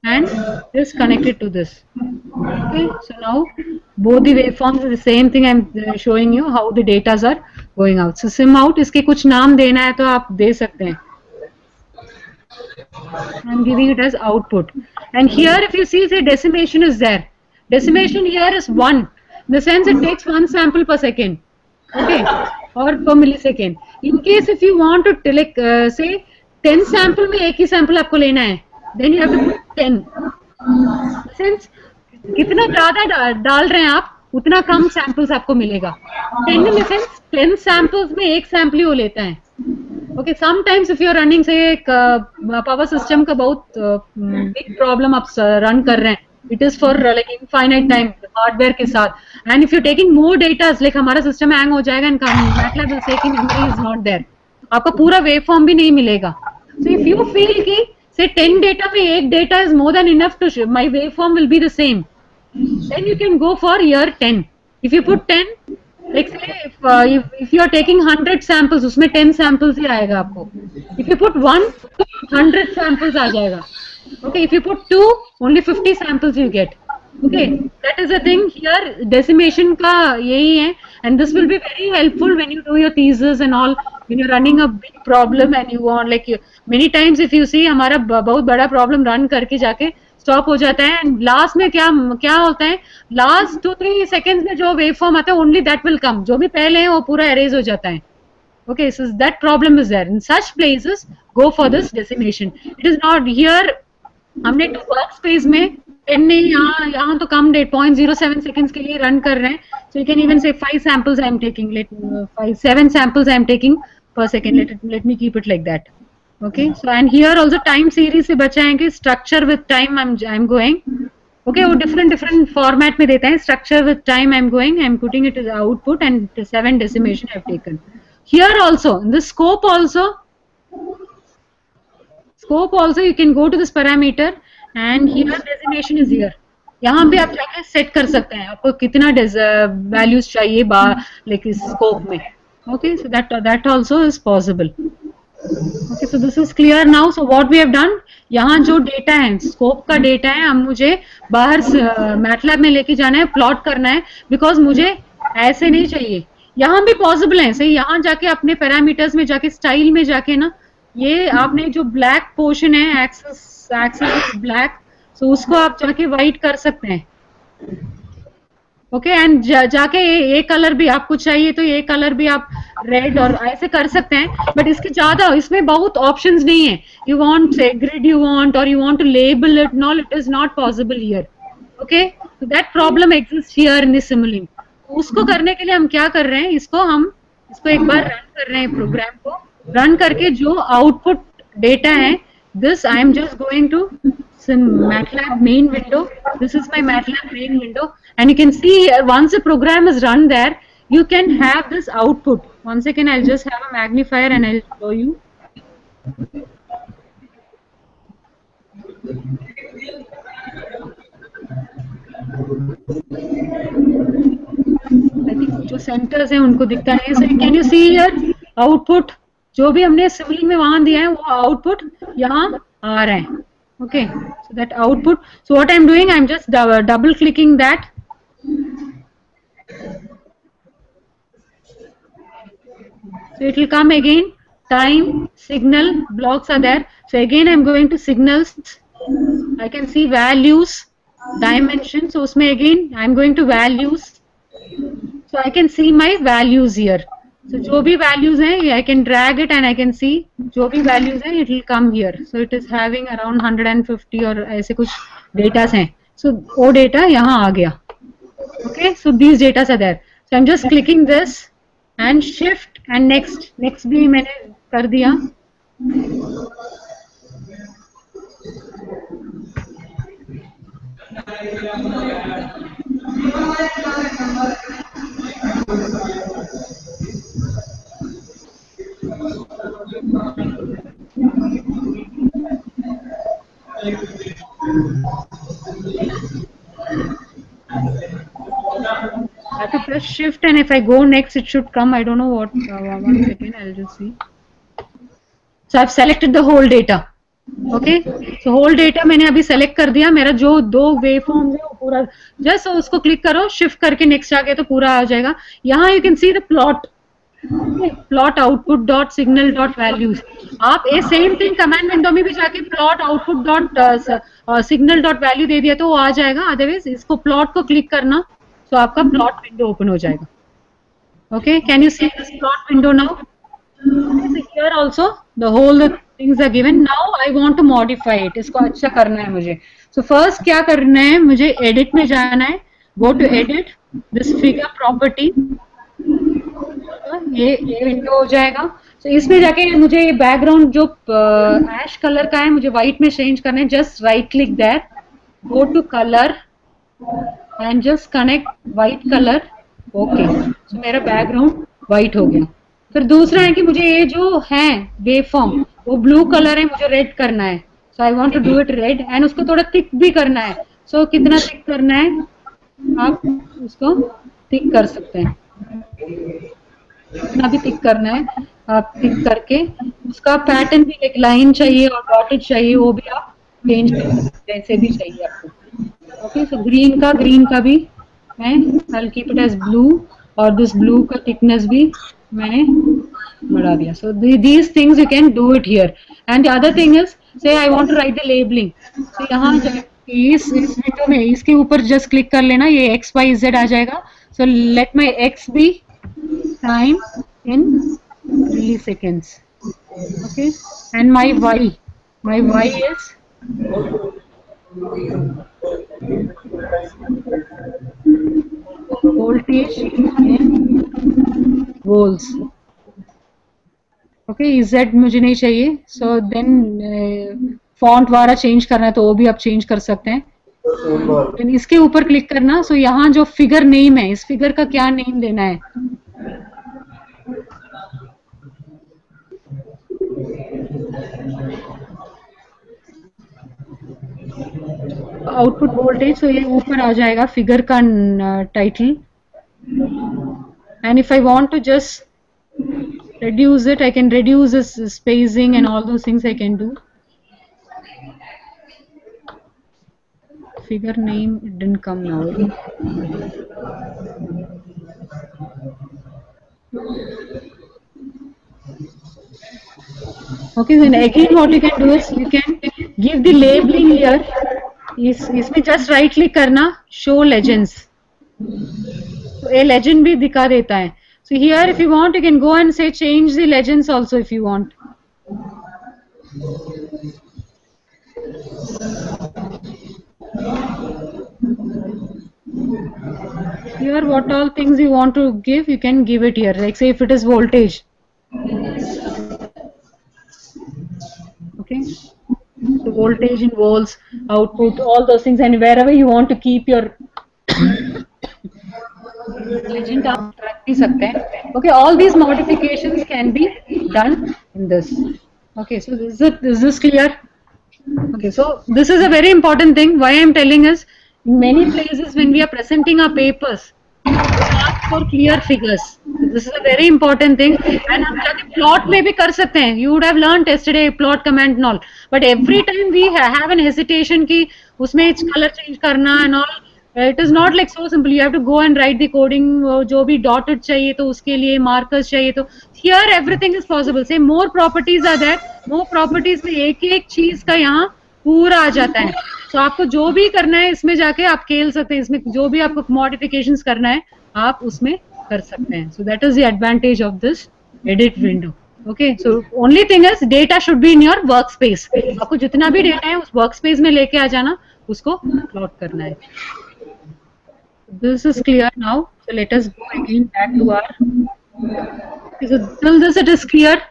and just connect it to this. Okay, so now both the waveforms are the same thing. I'm showing you how the datas are going out. So sim out, इसके कुछ नाम देना है तो आप दे सकते हैं. I'm giving it as output. And here if you see, say decimation is there. Decimation here is 1. In the sense it takes 1 sample per second. Okay, or per millisecond. In case if you want to like say 10 sample में एक ही sample आपको लेना है, then you have to put 10. Since कितना ज़्यादा डाल रहे हैं आप, उतना कम samples आपको मिलेगा. 10 in the sense 10 samples में एक sample ही वो लेता है. Okay, sometimes if you are running say power system का बहुत big problem आप run कर रहे हैं, it is for like infinite time hardware के साथ, and if you are taking more data like हमारा system hang हो जाएगा and MATLAB will say कि memory is not there, आपका पूरा waveform भी नहीं मिलेगा. So if you feel कि say 10 data में एक data is more than enough to show, my waveform will be the same, then you can go for year 10. If you put 10, like say if you are taking 100 samples, उसमें 10 samples ही आएगा आपको. If you put 100 samples आ जाएगा. Okay, if you put 2, only 50 samples you get. Okay, that is the thing here. Decimation का यही है, and this will be very helpful when you do your thesis and all. When you're running a big problem and you want like many times if you see हमारा बहुत बड़ा problem run करके जाके stop हो जाता है, and last में क्या होता है, last 2-3 seconds में जो waveform आता है only that will come. जो भी पहले है वो पूरा erase हो जाता है. Okay, so that problem is there. In such places, go for this decimation. It is not here. हमने वर्कस्पेस में 10 नहीं, यहाँ तो कम डेट 0.07 seconds के लिए रन कर रहे हैं. So you can even say 5 samples I am taking. 7 samples I am taking per second. Let me keep it like that. Okay. So and here also time series से बचाएंगे. Structure with time I'm going. Okay, वो different format में देता है. Structure with time I'm going. I'm putting it as output and 7 decimation I've taken. Here also, in the scope also you can go to this parameter and here decimation is here. यहाँ पे आप जाके set कर सकते हैं आपको कितना values चाहिए लाइक इस स्कोप में. Okay, so that also is possible. Okay, so this is clear now. So what we have done, यहाँ जो डेटा है स्कोप का डेटा है हम मुझे बाहर मैटलैब में लेके जाना है, प्लॉट करना है, बिकॉज मुझे ऐसे नहीं चाहिए. यहाँ भी पॉसिबल है सही, यहाँ जाके अपने पैरामीटर्स में जाके स्टाइल में जाके ना, ये आपने जो ब्लैक पोर्शन है एक्सेस ब्लैक, सो उसको आप जाके व्हाइट कर सकते हैं. ओके एंड जाके ये कलर भी आपको चाहिए तो ये कलर भी आप रेड और ऐसे कर सकते हैं. बट इसके ज्यादा इसमें बहुत ऑप्शंस नहीं है. You want say grid you want or you want to label it, no it is not possible here. Okay, so that problem exist here in this Simulink. उसको करने के लिए हम क्या कर रहे हैं, इसको एक बार रन कर रहे हैं, प्रोग्राम को रन करके जो आउटपुट डेटा है, this I am just going to some MATLAB main window. This is my MATLAB main window, and you can see here once the program is run there, you can have this output. One second, I'll just have a magnifier and I'll show you. I think जो centers हैं उनको दिखता नहीं है. So can you see here output? जो भी हमने सिमुलिंग में वहां दिया है वो आउटपुट यहाँ आ रहा है. Okay, so that output, so what I am doing, I am just double clicking that. So it will come again, time, signal, blocks are there. So again I am going to signals. I can see values, dimension. So उसमें again I am going to values. So I can see my values here. So जो भी values हैं, I can drag it and I can see जो भी values हैं, it will come here. So it is having around 150 और ऐसे कुछ datas हैं. So वो data यहाँ आ गया. Okay, so these datas are there. So I'm just clicking this and shift and next. Next भी मैंने कर दिया. I have to press shift and if I go next it should come. I don't know what. One second, I'll just see. So I've selected the whole data. Okay, so whole data मैंने अभी select कर दिया. मेरा जो दो waveforms है वो पूरा just उसको click करो, shift करके next आ गया तो पूरा आ जाएगा. यहाँ you can see the plot. Okay, plot output dot signal dot values. आप ये सेम थिंग कमांड विंडो में भी जाके plot output dot signal dot value दे दिया तो वो आ जाएगा. अदरवाइज इसको प्लॉट को क्लिक करना तो आपका प्लॉट विंडो ओपन हो जाएगा. Okay, can you see this plot window now? Here also the whole things are given. Now I want to modify it. इसको अच्छा करना है मुझे. So first क्या करना है, मुझे edit में जाना है. Go to edit, this figure property. ये विंडो हो जाएगा. So इसमें जाके मुझे ये बैकग्राउंड जो ऐश कलर का है मुझे व्हाइट में चेंज करना है. Just right click there, go to colour and just connect white colour. Okay, so मेरा बैकग्राउंड व्हाइट हो गया. फिर दूसरा है कि मुझे ये जो है वेवफॉर्म वो ब्लू कलर है, मुझे रेड करना है. So I want to do it red and उसको थोड़ा थिक भी करना है. सो कितना थिक करना है आप उसको थिक कर सकते हैं. कितना भी थिक करना है आप थिक करके उसका पैटर्न भी एक लाइन चाहिए और डॉटेड चाहिए, वो भी आप चेंज कर सकते हैं जैसे भी चाहिए आपको. ओके, सो ग्रीन का भी मैं I'll keep it as blue और दिस ब्लू का थिकनेस भी मैंने बढ़ा दिया. So these things you can do it here. And the other thing is, say I want to write the labeling. So यहाँ इस विंडो में इसके ऊपर जस्ट क्लिक कर लेना, ये x y z आ जाएगा. So let my x be time in milliseconds. Okay, and my y is voltage in volts. Okay, Z मुझे नहीं चाहिए. सो देन फॉन्ट वाला चेंज करना है तो वो भी आप चेंज कर सकते हैं. देन इसके ऊपर क्लिक करना. सो यहाँ जो फिगर नेम है, इस फिगर का क्या नेम देना है. आउटपुट वोल्टेज, तो ये ऊपर आ जाएगा फिगर का title. And if I want to just reduce it, I can reduce this spacing and all those things I can do. Figure name, it didn't come now. Okay, then again what you can do is you can give the labeling here. इसमें just right click करना, show legends. तो ये legend भी दिखा देता है. So here if you want you can go and say change the legends also if you want. Here what all things you want to give, you can give it here. Like say if it is voltage. Okay. So voltage in volts, output, all those things, and wherever you want to keep your legend आप रख भी सकते हैं. Okay, all these modifications can be done in this. Okay, so is this clear? Okay, so this is a very important thing. Why I am telling is, in many places when we are presenting our papers, we ask for clear figures. So this is a very important thing. And हम जाके plot में भी कर सकते हैं. You would have learned yesterday plot command and all. But every time we have an hesitation कि उसमें color change करना and all. It is not like so simple. You have to go and write the coding. जो भी dotted चाहिए तो उसके लिए markers चाहिए तो here everything is possible. Say more properties are there. More properties में एक चीज का यहाँ पूरा आ जाता है. So आपको जो भी करना है इसमें जाके आप खेल सकते हैं. इसमें जो भी आपको modifications करना है आप उसमें कर सकते हैं. So that is the advantage of this edit window. Okay. So only thing is data should be in your workspace. आपको जितना भी data है उस workspace में लेके आ जाना, उसको plot करना है. This is clear now. So let us go again back to our. So till this it is clear.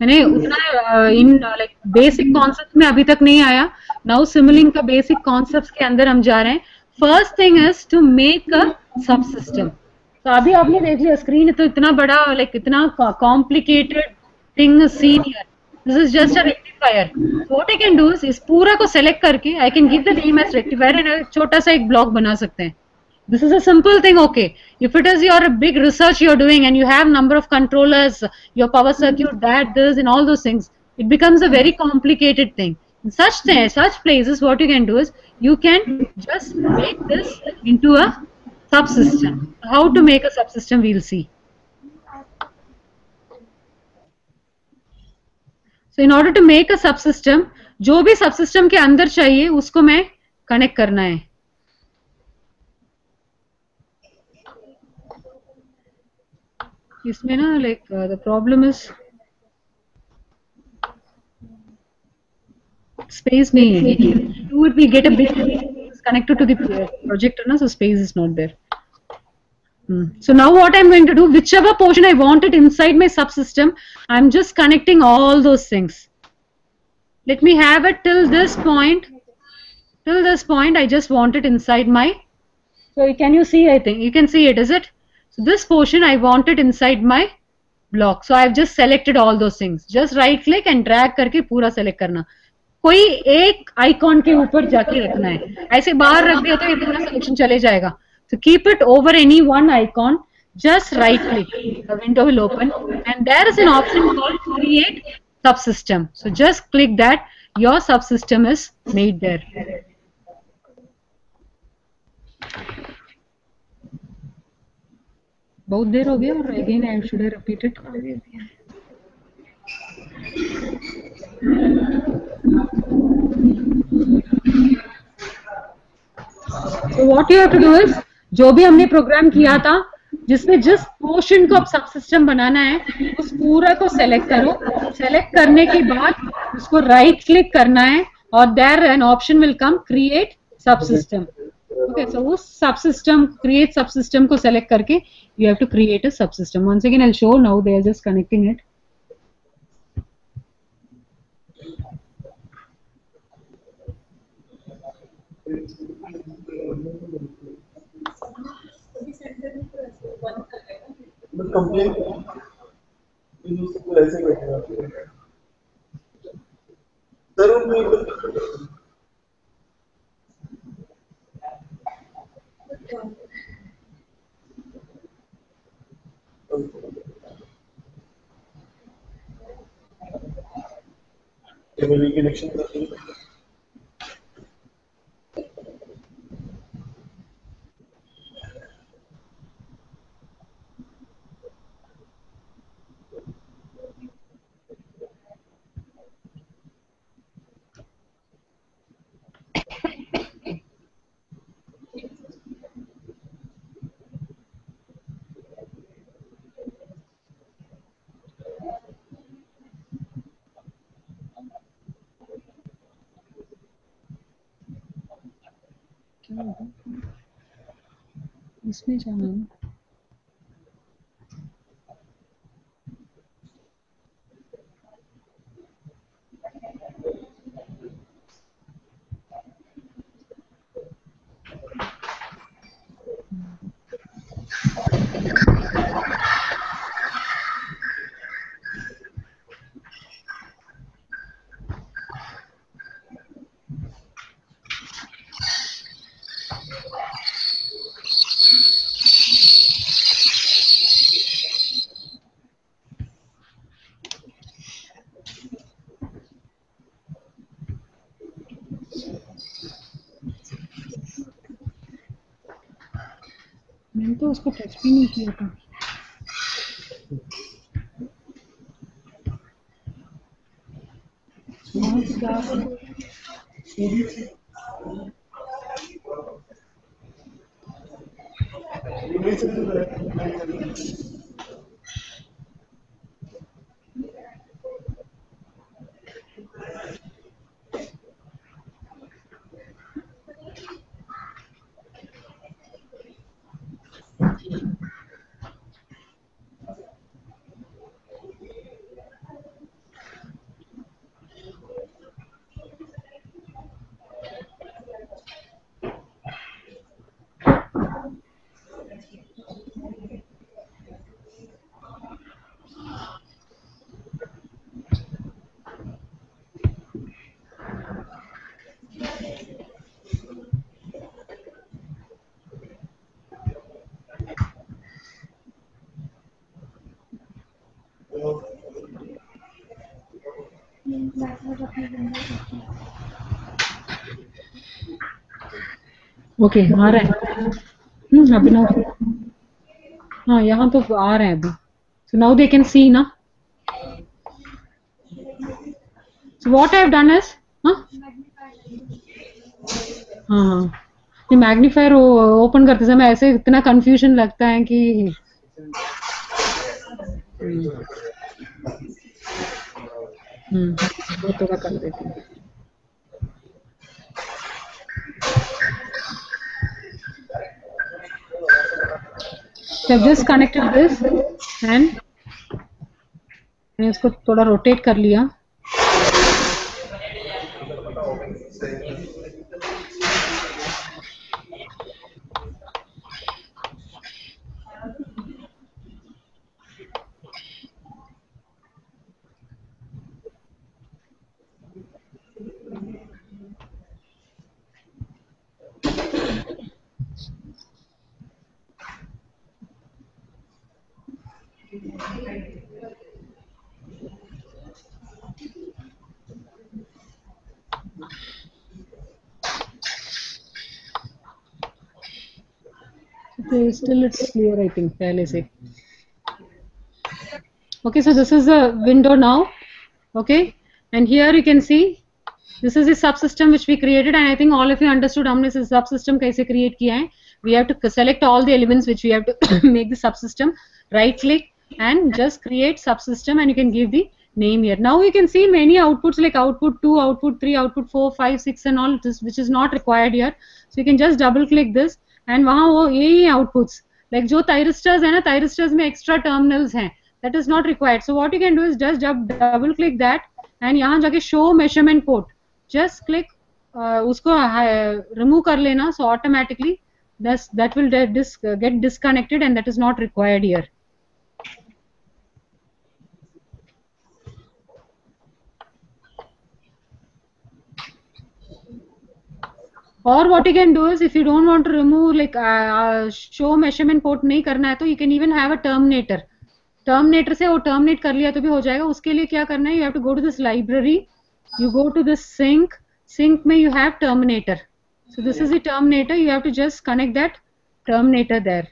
मैंने उतना in like basic concepts में अभी तक नहीं आया. Now Simulink का basic concepts के अंदर हम जा रहे हैं. First thing is to make a subsystem. तो अभी आपने देख लिया screen तो इतना बड़ा like इतना complicated thing seen here. This is just a rectifier. So what I can do is इस पूरा को select करके I can give the name as rectifier and एक छोटा सा एक block बना सकते हैं. This is a simple thing, okay. If it is your big research you're doing and you have number of controllers, your power circuit, that, this and all those things, it becomes a very complicated thing. In such places, what you can do is, you can just make this into a subsystem. How to make a subsystem, we'll see. So in order to make a subsystem, जो भी subsystem के अंदर चाहिए, उसको मैं connect करना है. इसमें ना like the problem is space नहीं है. Do it, we get a bit connected to the projector ना, so space is not there. So now what I'm going to do, whichever portion I want it inside my subsystem, I'm just connecting all those things. Let me have it till this point. Till this point, I just want it inside my. So can you see? I think you can see it. Is it? So this portion I want it inside my block. So I've just selected all those things. Just right click and drag करके पूरा select करना. कोई एक icon के ऊपर जाके रखना है. ऐसे बाहर रख दिया तो ये पूरा selection चले जाएगा. So keep it over any one icon. Just right click. The window will open and there is an option called create subsystem. So just click that. Your subsystem is made there. बहुत देर हो गया और again I should have repeated. So what you have to do is, जो भी हमने programme किया था जिसमें जिस पोर्शन को अब सबसिस्टम बनाना है उस पूरा को सेलेक्ट करो. सेलेक्ट करने के बाद उसको राइट क्लिक करना है और there an option will come create subsystem. Okay, so उस subsystem, create subsystem को select करके you have to create a subsystem. Once again, I'll show. Now they are just connecting it. Cable connection कर दी। इसमें जाना है। मैंने तो उसको टच भी नहीं किया था। वहाँ से क्या ओके आ रहा है। अभिनव, हाँ यहाँ तो आ रहे हैं अभी। So now they can see ना। So what I have done is, हाँ हाँ, ये मैग्नीफायर ओपन करते समय ऐसे इतना कंफ्यूजन लगता है कि वो थोड़ा कर देती हूँ। So I've just connected this and मैंने इसको थोड़ा रोटेट कर लिया। Okay, still it's clear, I think, पहले से। Okay, so this is the window now. Okay, and here you can see this is the subsystem which we created, and I think all of you understood हमने इस subsystem कैसे create किया है. We have to select all the elements which we have to make the subsystem. Right click and just create subsystem, and you can give the name here. Now you can see many outputs like output 2, output 3, output 4, 5, 6 and all this, which is not required here. So you can just double click this and वहाँ वो यही outputs like जो thyristors है ना, thyristors में extra terminals हैं, that is not required. So what you can do is just double click that and यहाँ जाके show measurement port, just click उसको remove कर लेना, so automatically that will get disconnected and that is not required here. Or what you can do is, if you don't want to remove like show measurement port नहीं करना है, तो you can even have a terminator. Terminator से वो terminate कर लिया तो भी हो जाएगा. उसके लिए क्या करना है? You have to go to this library. You go to this sync. Sync में you have terminator. So this is the terminator. You have to just connect that terminator there.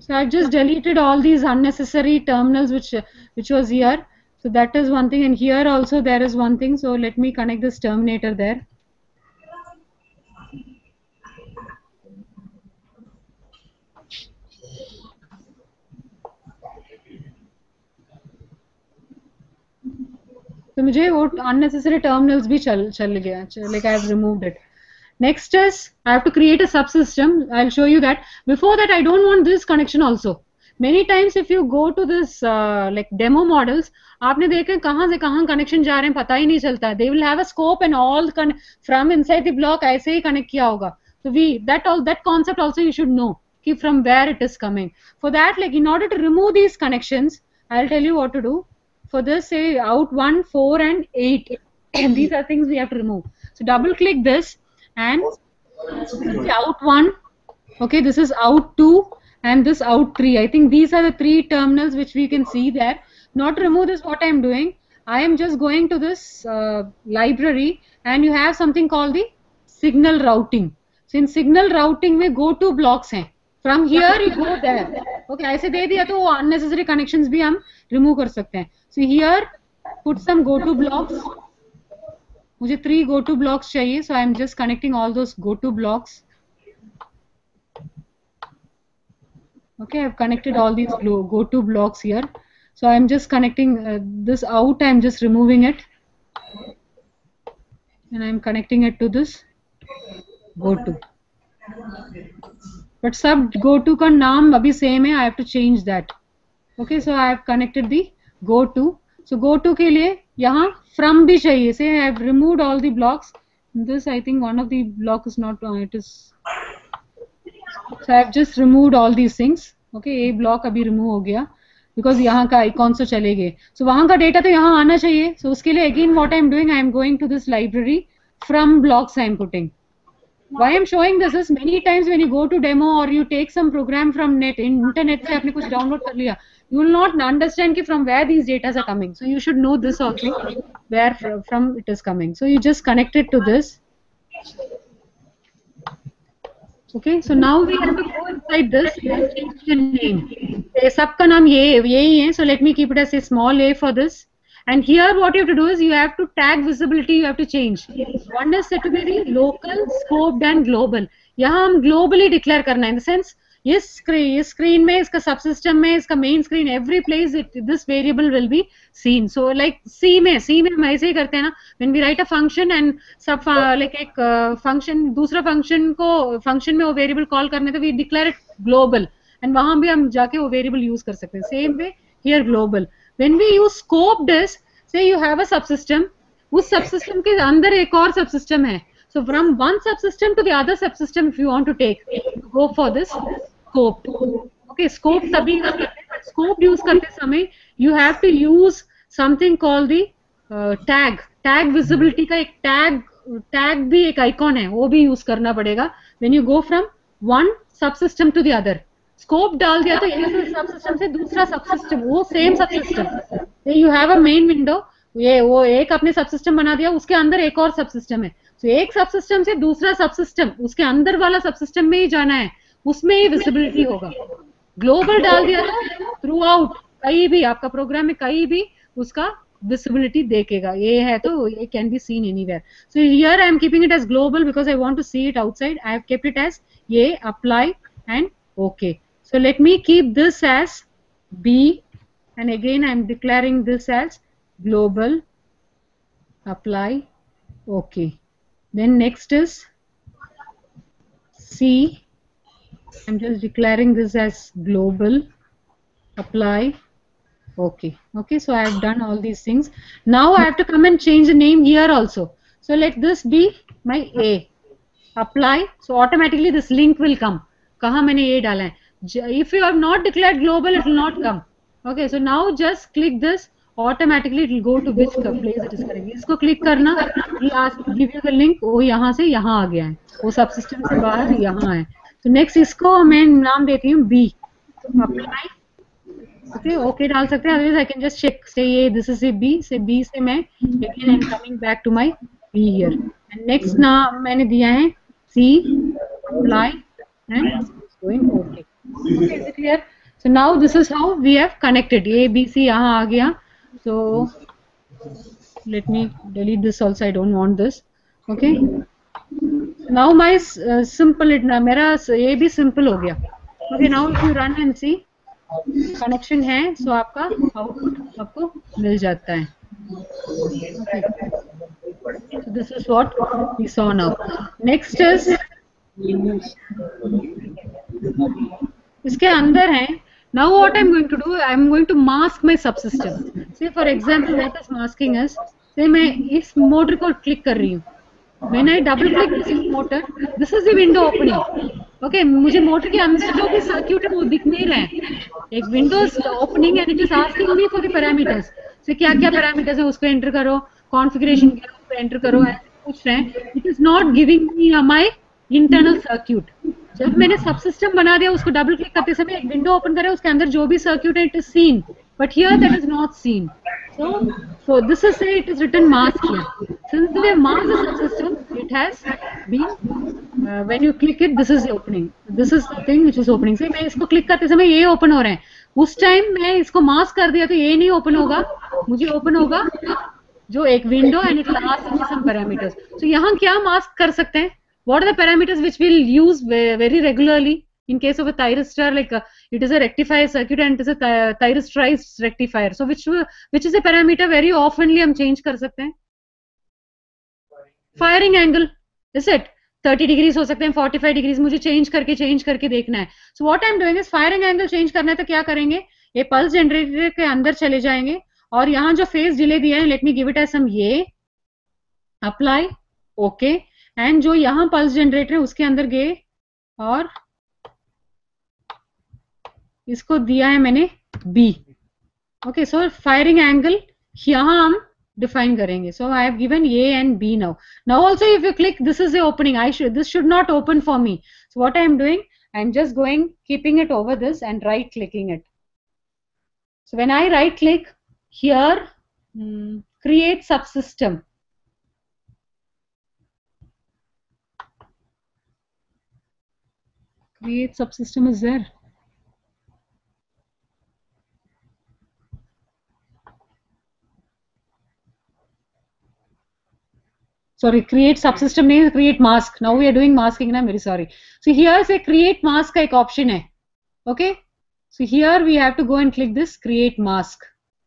So I've just deleted all these unnecessary terminals which was here. So that is one thing, and here also there is one thing. So let me connect this terminator there. तो मुझे वो unnecessary terminals भी चल गया, like I have removed it. Next is I have to create a subsystem. I'll show you that. Before that, I don't want this connection also. Many times if you go to this like demo models, आपने देखे कहाँ से कहाँ connection जा रहे हैं पता ही नहीं चलता. They will have a scope and all from inside the block ऐसे ही connect किया होगा. So that concept also you should know कि from where it is coming. For that, like in order to remove these connections, I'll tell you what to do. For this, say out 1, 4 and 8. These are things we have to remove. So double click this. And this is the out 1, okay, this is out 2 and this out 3. I think these are the 3 terminals which we can see there. Not to remove this, what I am doing, I am just going to this library, and you have something called the signal routing. So in signal routing में go to blocks हैं. From here you go there. Okay, ऐसे दे दिया तो unnecessary connections भी हम remove कर सकते हैं. So here put some go to blocks. मुझे 3 go to blocks चाहिए, so I am just connecting all those go to blocks. Okay, I have connected all these go to blocks here. So I am just connecting this out. I am just removing it, and I am connecting it to this go to. But sub go to का नाम अभी same है. I have to change that. Okay, so I have connected the go to. So go to के लिए यहाँ from भी चाहिए. Say I have removed all the blocks. This I think one of the block is not it is. So I have just removed all these things. Okay, ये block अभी remove हो गया because यहाँ का icons तो चले गए. So वहाँ का data तो यहाँ आना चाहिए. So उसके लिए again what I am doing, I am going to this library. From blocks I am putting. Why I am showing this is many times when you go to demo or you take some program from internet से आपने कुछ download कर लिया, you will not understand कि from where these data are coming. So you should know this also, where from it is coming. So you just connect it to this. Okay, so now we have to go inside this and change the name. सबका नाम यही है. So let me keep it as a small a for this. And here what you have to do is you have to tag visibility, you have to change. One is set to be the local, scoped and global. यहाँ हम globally declare करना है. In the sense, ये screen में, इसका subsystem में, इसका main screen, every place this variable will be seen. So like C में हम ऐसे ही करते हैं ना. When we write a function and सब like एक function दूसरा function में वो variable call करने तो we declare it global. And वहाँ भी हम जाके वो variable use कर सकते हैं. Same way here global. When we use scoped is, say you have a subsystem, उस subsystem के अंदर एक और subsystem है. So from one subsystem to the other subsystem, if you want to take, go for this scoped. Okay, scoped तभी use करते हैं. Scoped use करते समय, you have to use something called the tag. Tag visibility का एक tag भी एक icon है, वो भी use करना पड़ेगा. When you go from one subsystem to the other. Scope डाल दिया तो एक सबसिस्टम से दूसरा सबसिस्टम, वो same subsystem. You have a main window, ये वो एक अपने सबसिस्टम बना दिया, उसके अंदर एक और सबसिस्टम है. तो एक सबसिस्टम से दूसरा सबसिस्टम, उसके अंदर वाला सबसिस्टम में ही जाना है, उसमें ही विजिबिलिटी होगा. ग्लोबल डाल दिया तो थ्रू आउट कहीं भी आपका प्रोग्राम में कहीं भी उसका विजिबिलिटी देखेगा. ये है तो ये can be seen anywhere. So here I am keeping it as global because I want to see it outside. I have kept it as ये apply and okay. So let me keep this as B, and again I am declaring this as global, apply, OK. Then next is C. I'm just declaring this as global, apply, Okay. Okay, so I have done all these things. Now I have to come and change the name here also. So let this be my A. Apply. So automatically this link will come. कहाँ मैंने A डाला है? If you have not declared global, it will not come. Okay, so now just click this. Automatically it will go to which place it is करेंगे. इसको click करना. He ask give you the link. वो यहाँ से यहाँ आ गया है. वो subsystem से बाहर यहाँ है. तो next इसको मैं नाम देती हूँ B. Apply. Okay, okay डाल सकते हैं. Otherwise I can just check. Say A, this is a B. Say B से मैं again I'm coming back to my B here. And next नाम मैंने दिया है C, apply, and going OK. Okay, is it clear? So now this is how we have connected. A, B, C यहाँ आ गया. So let me delete this also. I don't want this. Okay. Now my simple मेरा A भी simple हो गया. Okay, now if you run and see. Connection है सो आपका output आपको मिल जाता है. Okay. So this is what we saw now. Next is इसके अंदर है. Now what I'm going to do, I'm going to mask my subsystem. Say for example what is masking is, say मैं इस motor को click कर रही हूँ. When I double click this motor, this is the window opening. Okay, मुझे motor के अंदर जो भी सर्क्यूट है वो दिख नहीं रहा है. एक Windows opening and it is asking me for the parameters. से क्या क्या पैरामीटर्स है उसको एंटर करो, कॉन्फ़िगरेशन क्या है उसको एंटर करो, ऐसे पूछ रहे हैं. It is not giving me my internal circuit. जब मैंने सबसिस्टम बना दिया उसको डबल क्लिक करते समय एक विंडो ओपन करे, उसके अंदर जो भी सर्क्यूट है it is seen, but here that is not seen. So this is say it is written mask here. Since they have masked the subsystem, it has been when you click it, this is the opening. This is the thing which is opening. से मैं इसको click करते समय ये open हो रहे हैं. उस टाइम मैं इसको मास्क कर दिया तो ये नहीं ओपन होगा, मुझे ओपन होगा जो एक window and it will ask me some parameters. तो यहाँ क्या मास्क कर सकते हैं? What are the parameters which we'll use very regularly in case of a thyristor? Like it is a rectifier circuit and it is a thyristorized rectifier. So which is a parameter very oftenly हम change कर सकते हैं? Firing angle, is it? 30 degrees हो सकते हैं, 45 degrees, मुझे change करके देखना है. So what I am doing is firing angle change करना है तो क्या करेंगे, ये पल्स जनरेटर के अंदर चले जाएंगे और यहाँ जो फेज डिले दिया है, let me give it as some ये, अप्लाई, ओके, एंड जो यहाँ पल्स जनरेटर है उसके अंदर गए और इसको दिया है मैंने बी. ओके, सो फायरिंग एंगल यहाँ हम define करेंगे. So I have given A and B now. Now also if you click, this is the opening. This should not open for me. So what I am doing, I am just going, keeping it over this and right clicking it. So when I right click here, create subsystem. Create subsystem is there. Sorry, create subsystem नहीं, create mask. Now we are doing masking. I'm very sorry. So here say create mask का एक option है. Okay. So here we have to go and click this create mask.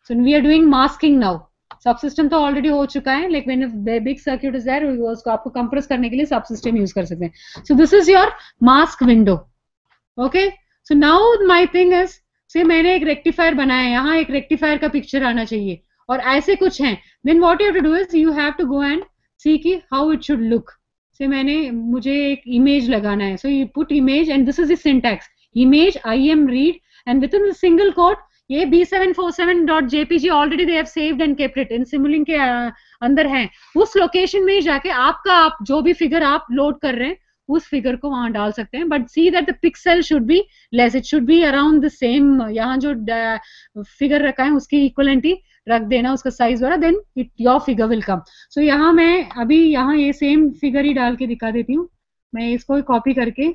So we are doing masking now. Subsystem तो already हो चुका है. Like when the big circuit is there, उसको आपको compress करने के लिए subsystem use कर सकते हैं. So this is your mask window. Okay. So now my thing is, say मैंने एक rectifier बनाया है, यहाँ एक rectifier का picture आना चाहिए और ऐसे कुछ हैं. Then what you have to do is you have to go and see कि how it should look. से मुझे एक image लगाना है. So you put image and this is the syntax. Image im read and within the single quote ये b747.jpg already they have saved and kept it in Simulink के अंदर है. उस लोकेशन में जाके आप जो भी फिगर आप लोड कर रहे हैं उस फिगर को वहां डाल सकते हैं. But see that the pixel should be less, it should be around the same. यहाँ जो फिगर रखा है उसकी इक्वलेंटी रख देना, उसका साइज वाला, then it your figure will come. So यहाँ मैं अभी यहाँ ये सेम फिगर ही डाल के दिखा देती हूँ. मैं इसको कॉपी करके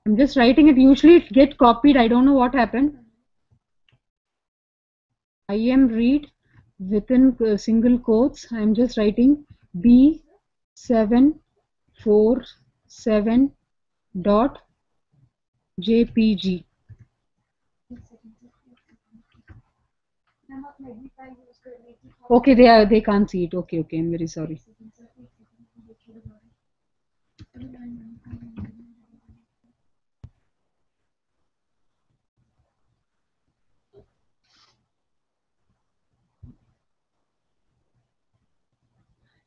I'm just writing it. Usually it get copied. I don't know what happened. IM read within single quotes. I am just writing B747 dot JPG. Okay, they can't see it. Okay, I'm very sorry.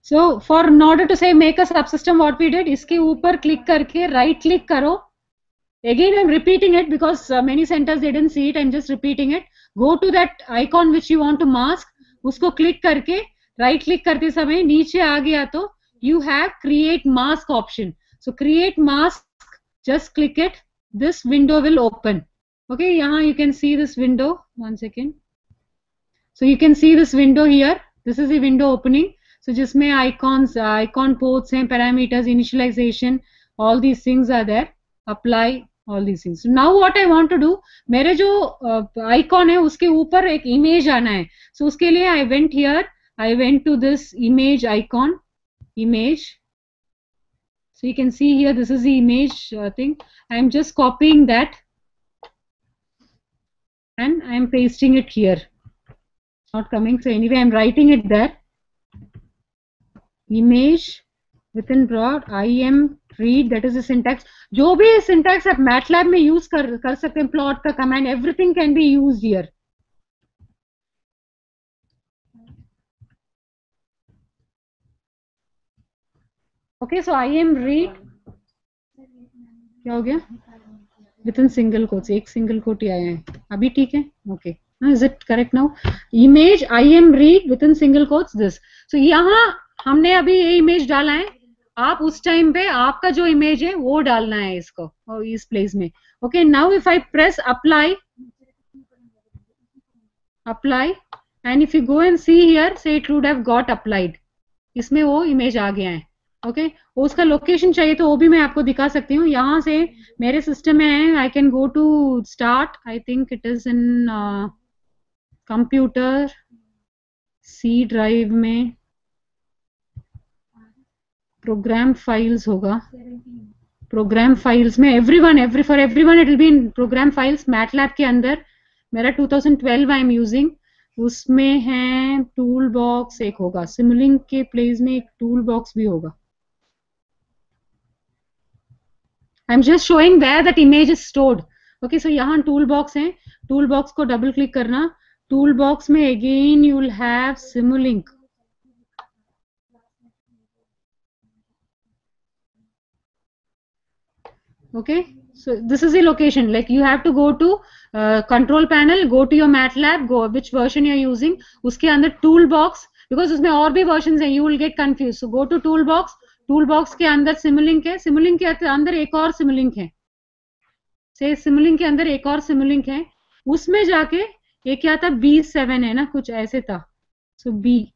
So in order to say make a subsystem, what we did, इसके ऊपर click करके right click करो. Again I'm repeating it because many centers they didn't see it. I'm just repeating it. Go to that icon which you want to mask. उसको click करके right click करते समय नीचे आ गया तो you have create mask option. So create mask, just click it. This window will open. Okay, यहाँ you can see this window. One second. So you can see this window here. This is the window opening. So जिसमें icons, icon ports हैं, parameters, initialization, all these things are there. Apply all these things. So now what I want to do, मेरे जो icon है उसके ऊपर एक image आना है. So उसके लिए I went here. I went to this image icon, image. So you can see here, this is the image thing. I am just copying that and I am pasting it here. Not coming. So anyway, I am writing it there. Image within broad IM read, that is the syntax. जो भी syntax आप MATLAB में use कर सकते हैं, plot का command, everything can be used here. Okay, so IM read क्या हो गया? Within single quotes, एक single quote ही आया है. अभी ठीक है? Okay. Is it correct now? Image IM read within single quotes this. So यहाँ हमने अभी ये इमेज डाला है. आप उस टाइम पे आपका जो इमेज है वो डालना है इसको और इस प्लेस में. Okay, now if I press apply and if you go and see here, say it would have got applied. इसमें वो इमेज आ गया है. ओके, उसका लोकेशन चाहिए तो वो भी मैं आपको दिखा सकती हूँ. यहाँ से मेरे सिस्टम में है, I can go to start. I think it is in computer C drive में प्रोग्राम फाइल्स होगा. प्रोग्राम फाइल्स में for everyone it will be in program files. MATLAB के अंदर मेरा 2012 आई एम यूजिंग, उसमें है टूल बॉक्स एक होगा. सिमुलिंक के प्लेस में एक टूल बॉक्स भी होगा. I am just showing where that image is stored. Okay, so यहाँ टूल बॉक्स है. टूल बॉक्स को डबल क्लिक करना. टूल बॉक्स में again you will have Simulink. Okay, so this is the location. Like you have to go to control panel, go to your MATLAB, go which version you are using. उसके अंदर toolbox, because उसमें और भी versions हैं, you will get confused. So go to toolbox. toolbox के अंदर Simulink है. Simulink के अंदर एक और Simulink है. से Simulink के अंदर एक और Simulink है. उसमें जाके ये क्या था, B7 है ना, कुछ ऐसे था. So B,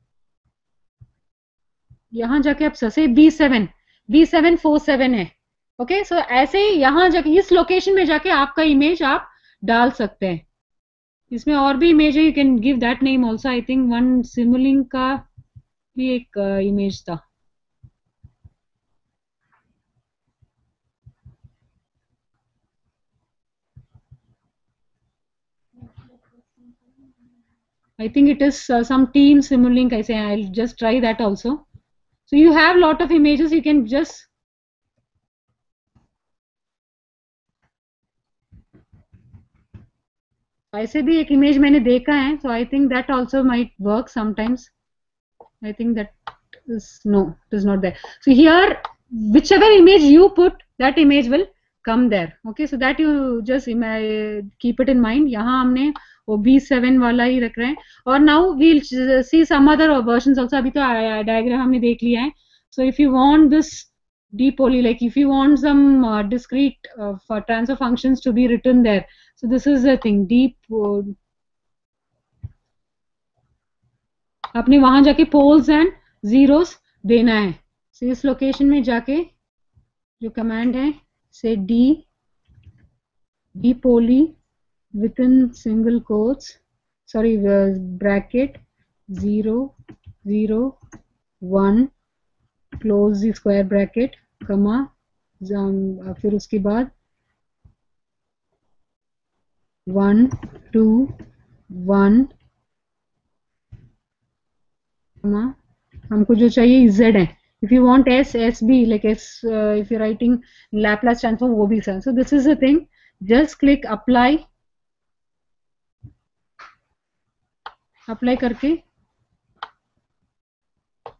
यहाँ जाके आप से B747 है. ओके, सो ऐसे ही यहाँ जाके इस लोकेशन में जाके आपका इमेज आप डाल सकते हैं. इसमें और भी इमेज है, you can give that name also. I think one Simulink का भी एक इमेज था. I think it is some team Simulink ऐसे. I will just try that also. So you have lot of images, you can just ऐसे भी एक image मैंने देखा है. So I think that also might work sometimes. I think that is no, it is not there. So here whichever image you put, that image will come there. Okay, so that you just keep it in mind. यहाँ हमने वो B7 वाला ही रख रहे हैं. और now we'll see some other versions also. अभी तो diagram हमने देख लिया है. So if you want this depoly, like if you want some discrete transfer functions to be written there, so this is the thing. आपने वहां जाके poles and zeros देना है. So इस लोकेशन में जाके जो कमांड है, से depoly within single quotes. sorry, bracket 0 0 1 close the square bracket comma फिर उसके बाद 1 2 1 comma हमको जो चाहिए z है. If you want s b like s, if you're writing Laplace transform वो भी sir. So this is the thing. Just click apply. Apply करके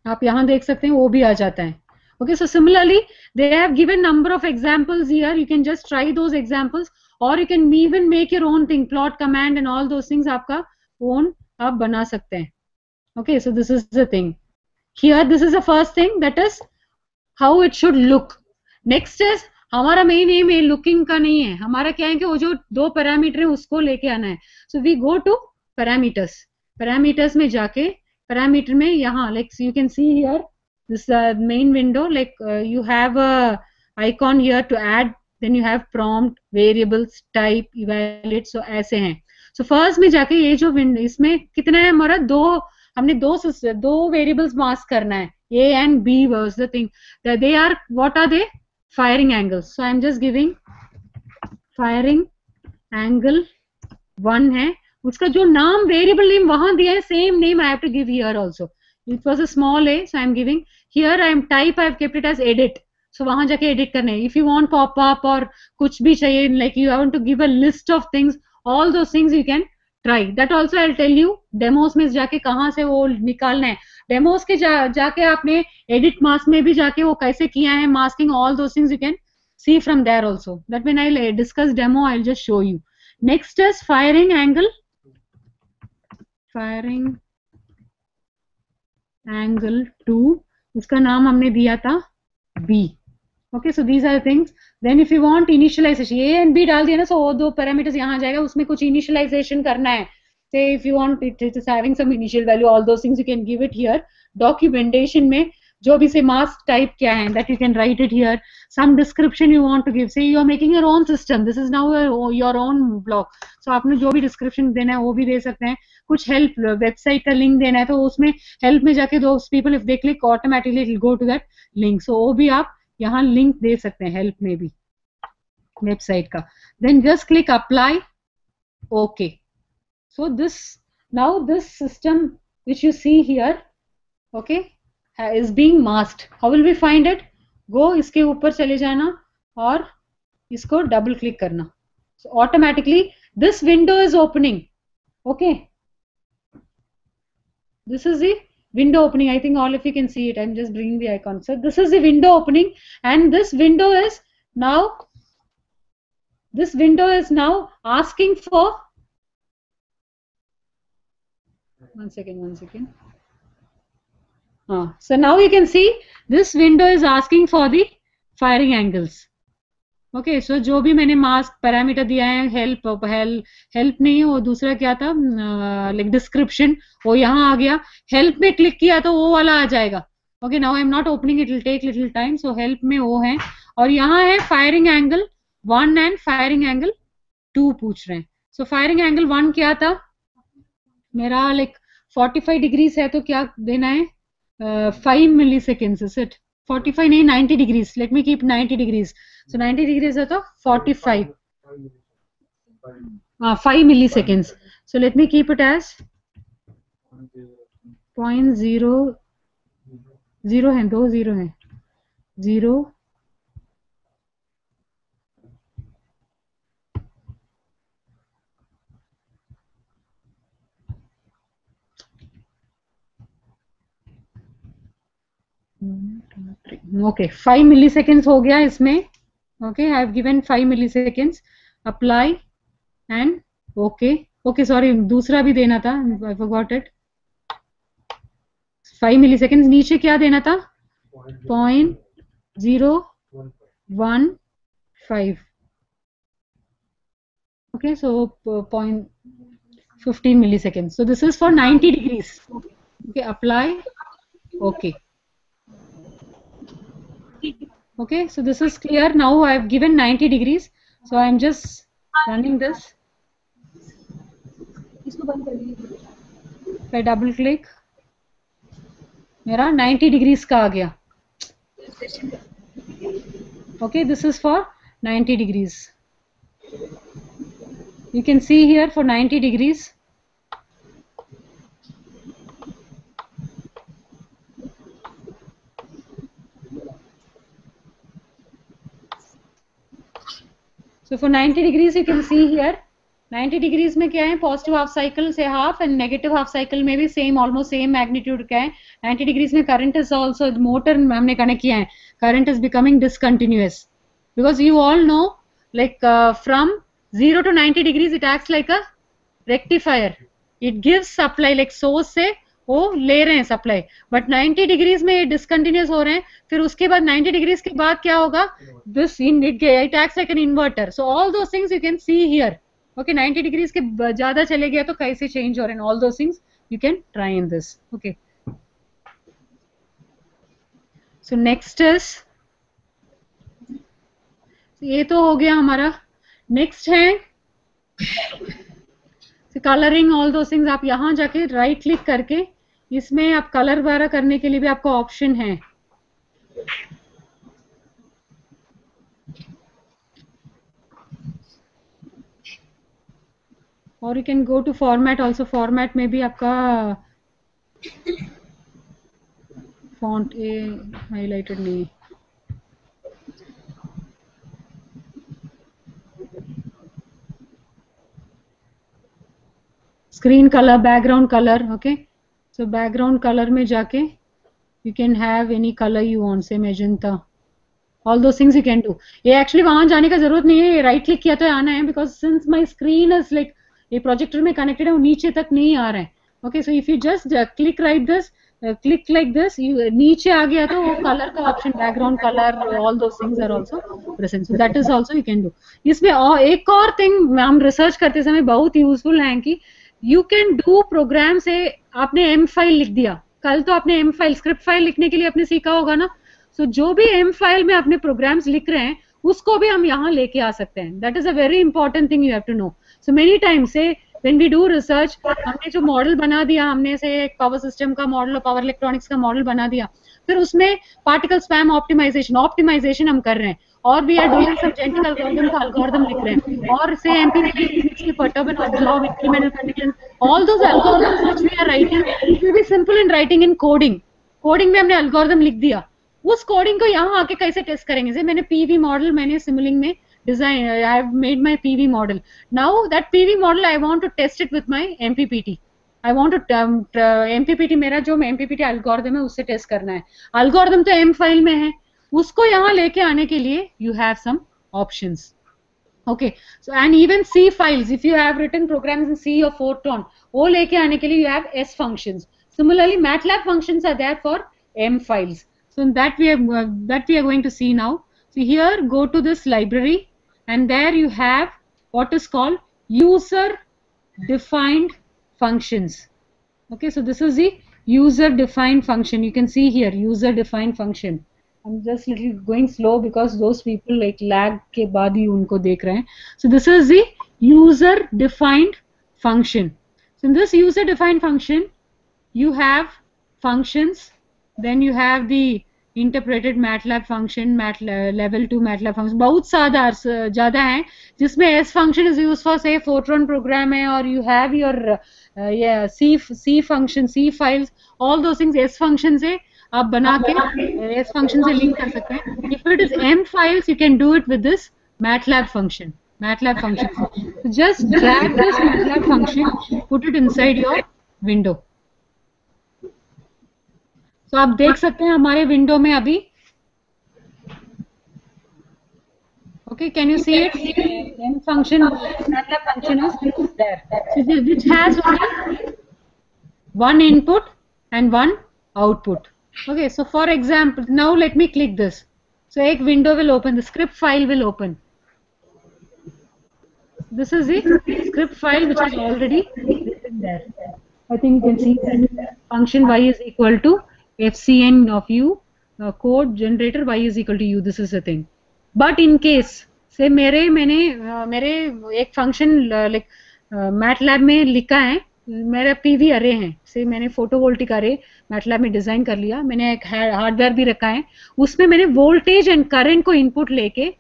आप यहाँ देख सकते हैं वो भी आ जाता है. Okay, so similarly they have given number of examples here. You can just try those examples or you can even make your own thing, plot command and all those things आपका own आप बना सकते हैं. Okay, so this is the thing. Here this is the first thing, that is how it should look. Next is हमारा main M है looking का नहीं है, हमारा क्या है कि वो जो दो पैरामीटर है उसको लेके आना है. So we go to parameters. Parameters में जाके पैरामीटर में यहाँ like you can see here this main window, like you have a icon here to add, then you have prompt, variables, type, evaluate. So ऐसे हैं. So first में जाके ये जो विंडो इसमें कितना है हमारा, हमने दो वेरिएबल्स मास्क करना है, A and B was the thing. They are, what are they? Firing angles. So I am just giving firing angle 1 है. उसका जो नाम वेरिएबल नेम वहां दिया है same name I have to give here also. It was a small a, so I am giving here. I am type I have kept it as edit. So वहां जाके edit करने हैं. If you want pop up और कुछ भी चाहिए, like you want to give a list of things, all those things you can try. That also I'll tell you. Demos में जाके कहाँ से वो निकालना है. Demos के जाके आपने edit mask में भी जाके वो कैसे किया है, masking, all those things you can see from there also. That when I'll discuss demo, I'll just show you. Next is firing angle. Firing angle 2. इसका नाम हमने दिया था B. Okay, so these are the things. Then if you want initialization, A and B डाल दिया ना, so वो दो parameters यहाँ जाएगा, उसमें कुछ initialization करना है. Say if you want it is having some initial value, all those things you can give it here. Documentation में जो भी से mask type क्या है, that you can write it here. Some description you want to give. Say you are making your own system. This is now your own blog. So आपने जो भी description देना है वो भी दे सकते हैं. कुछ help website का link देना है तो उसमें help में जाके those people if they click automatically it will go to that link. So वो भी आप यहाँ लिंक दे सकते हैं हेल्प में भी वेबसाइट का. Then just click apply. Okay, so this now this system which you see here okay is being masked. How will we find it? Go इसके ऊपर चले जाना और इसको डबल क्लिक करना. So automatically this window is opening. Okay, this is the window opening. I think all of you can see it. I'm just bringing the icon. So this is the window opening, and this window is now asking for one second. So now you can see this window is asking for the firing angles. Okay, so जो भी मैंने mask parameter दिया है, help नहीं है वो दूसरा क्या था, लाइक डिस्क्रिप्शन, वो यहाँ आ गया. हेल्प में क्लिक किया तो वो वाला आ जाएगा. Okay, now I am not opening, it will take little time. So help में वो है और यहाँ है firing angle 1 and firing angle 2 पूछ रहे हैं. सो फायरिंग एंगल 1 क्या था मेरा, लाइक 45 डिग्रीज है तो क्या देना है 5 मिली सेकेंड्स. इज इट 45 नहीं 90 degrees. Let me keep 90 degrees. So 90 degrees है तो 45 5 milliseconds. So let me keep it as 0.00 है, 2 0 है 0 ओके 5 milliseconds हो गया इसमें. Okay, I have given 5 milliseconds. Apply and okay. Okay, sorry, दूसरा भी देना था. I forgot it. 5 milliseconds. नीचे क्या देना था? 0.015. Okay, so 0.15 milliseconds. So this is for 90 degrees. Okay, apply. Okay. Okay, so this is clear. Now I have given 90 degrees. So I am just running this. इसको बंद कर दीजिए। पे double click, मेरा 90 डिग्रीज का आ गया। Okay, this is for 90 degrees. You can see here for 90 degrees. So for 90 degrees you can see here 90 degrees में क्या है, पॉजिटिव हाफ साइकिल से half and negative half cycle में भी सेम ऑलमोस्ट सेम मैग्नीट्यूड का है। 90 degrees में current is also, motor हमने कनेक्ट किया है, current is becoming discontinuous because you all know like from 0 to 90 degrees it acts like a rectifier. It gives supply like source से वो ले रहे हैं सप्लाई, बट 90 डिग्रीज में ये डिसकंटिन्यूअस हो रहे हैं। फिर उसके बाद 90 डिग्रीज के बाद क्या होगा, this it acts like an inverter. So all those things you can see here. Okay, 90 degrees के ज्यादा चले गया तो कैसे चेंज हो रहे हैं, all those things you can try in this. Okay, so next is, ये तो हो गया हमारा। नेक्स्ट है कलरिंग, ऑल दो थिंग्स। आप यहां जाके राइट क्लिक करके इसमें आप कलर वगैरह करने के लिए भी आपको ऑप्शन है। और you can go to format also. Format में भी आपका फॉन्ट ए हाईलाइटेड नहीं है। Screen colour, background colour. Okay, so background colour में जाके you can have any colour you want, say magenta, all those things you can do. ये actually वहां जाने का जरूरत नहीं है, राइट क्लिक किया तो आना है, because since my screen is like ये प्रोजेक्टर में कनेक्टेड है, वो नीचे तक नहीं आ रहा है। Okay, so if you just click right this, click like this, नीचे आ गया तो वो कलर का option, background colour, all those things are also present, so that is also you can do. इसमें एक और थिंग हम रिसर्च करते समय बहुत यूजफुल है कि यू कैन डू प्रोग्राम से, आपने एम फाइल लिख दिया, कल तो आपने एम फाइल, स्क्रिप्ट फाइल लिखने के लिए आपने सीखा होगा ना। सो जो भी एम फाइल में अपने प्रोग्राम्स लिख रहे हैं उसको भी हम यहाँ लेके आ सकते हैं। That is a very important thing you have to know. So many times say when we do research, हमने जो मॉडल बना दिया, हमने से एक पावर सिस्टम का मॉडल, पावर इलेक्ट्रॉनिक्स का मॉडल बना दिया, फिर उसमें पार्टिकल स्पैम ऑप्टिमाइजेशन हम कर रहे हैं, और we are doing some genetic algorithm का एल्गोरिथम लिख रहे हैं, और say MPPT perturbance law of incremental conditions, all those algorithms which we are writing, it will be simple in writing in coding. Coding में हमने एल्गोरिथम लिख दिया, उस कोडिंग को यहाँ आके कैसे टेस्ट करेंगे। जैसे मैंने पीवी मॉडल, मैंने सिमुलिंग में design, I have made my PV model, now that PV model I want to test it with my MPPT, I want to MPPT, मेरा जो एमपीपीटी एल्गोरिथम है उससे टेस्ट करना है। एल्गोरिथम तो एम फाइल में है, उसको यहाँ लेके आने के लिए you have some options. Okay, so and even C files, if you have written programs in C or Fortran, वो लेके आने के लिए you have S functions. Similarly, MATLAB functions are there for M files. So that we are going to see now. So here, go to this library, and there you have what is called user defined functions. Okay, so this is the user defined function. You can see here user defined function. I'm just little going slow because those people like lag के बाद ही उनको देख रहे हैं. So this is the user defined function. So in this user defined function, you have functions, then you have the interpreted MATLAB function, level 2 MATLAB function, बहुत ज़्यादा हैं, जिसमें S function is used for say Fortran program है, और you have your C function, C files, all those things S function से आप बना के S function से लिंक कर सकते हैं. If it is M files, you can do it with this MATLAB function. So just drag this MATLAB function, put it inside your window. So आप देख सकते हैं हमारे विंडो में अभी. Okay, can you see it? M function, MATLAB function is there. So which has one input and one output. Okay, so for example, now let me click this. So a window will open, the script file will open. This is the script file which is already written there. I think you can see that function y is equal to fcn of u, code generator y is equal to u. This is the thing. But in case say मेरे एक function like MATLAB में लिखा है, मेरा PV अरे है, से मैंने फोटोवोल्टिक अरे मैटलैब में डिजाइन कर लिया, मैंने एक हार्डवेयर भी रखा है, उसमें मैंने वोल्टेज एंड करंट को इनपुट लेके,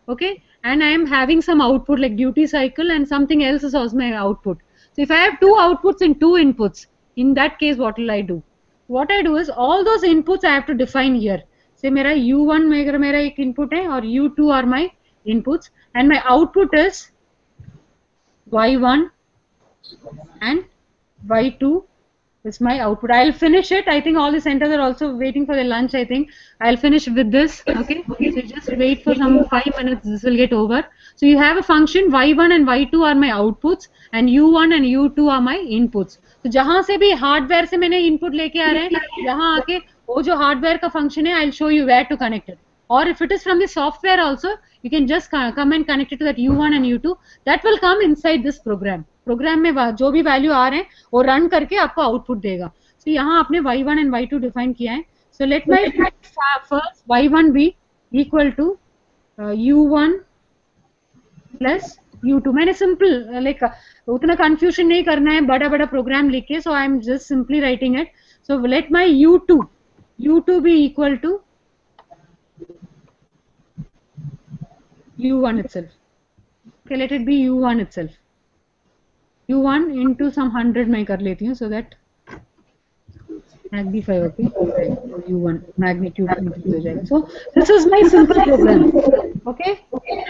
okay, and I am having some output like duty cycle and something else is also my output. So if I have two outputs and two inputs, in that case what will I do? What I do is all those inputs I have to define here. Say मेरा U1 मेरा एक input है और U2 are my inputs and my output is Y1 and Y2 is my output. I'll finish it. I think all the centers are also waiting for their lunch. I think I'll finish with this. Okay. So just wait for some 5 minutes. This will get over. So you have a function Y1 and Y2 are my outputs and U1 and U2 are my inputs. तो जहां से भी hardware से मैंने input लेके आ रहे हैं, यहाँ आके वो जो हार्डवेयर का फंक्शन है, I'll show you where to connect it. Or if it is from the software also, you can just come and connect it to that U1 and U2. That will come inside this program. Program में जो भी value आ रहे हैं वो run करके आपको output देगा. सो यहाँ आपने y1 एंड y2 डिफाइन किया है. So let my first y1 be equal to u1 plus u2. मैंने सिंपल लाइक उतना कंफ्यूजन नहीं करना है बड़ा बड़ा प्रोग्राम लिख के. So I am just simply writing it. So let my u2 be equal to u1 itself. Okay, let it be u1 itself. U1 into some 100 मैं कर लेती हूँ, so that magnify, okay, U1 magnitude increase हो जाएगा. So this is my simple program, okay.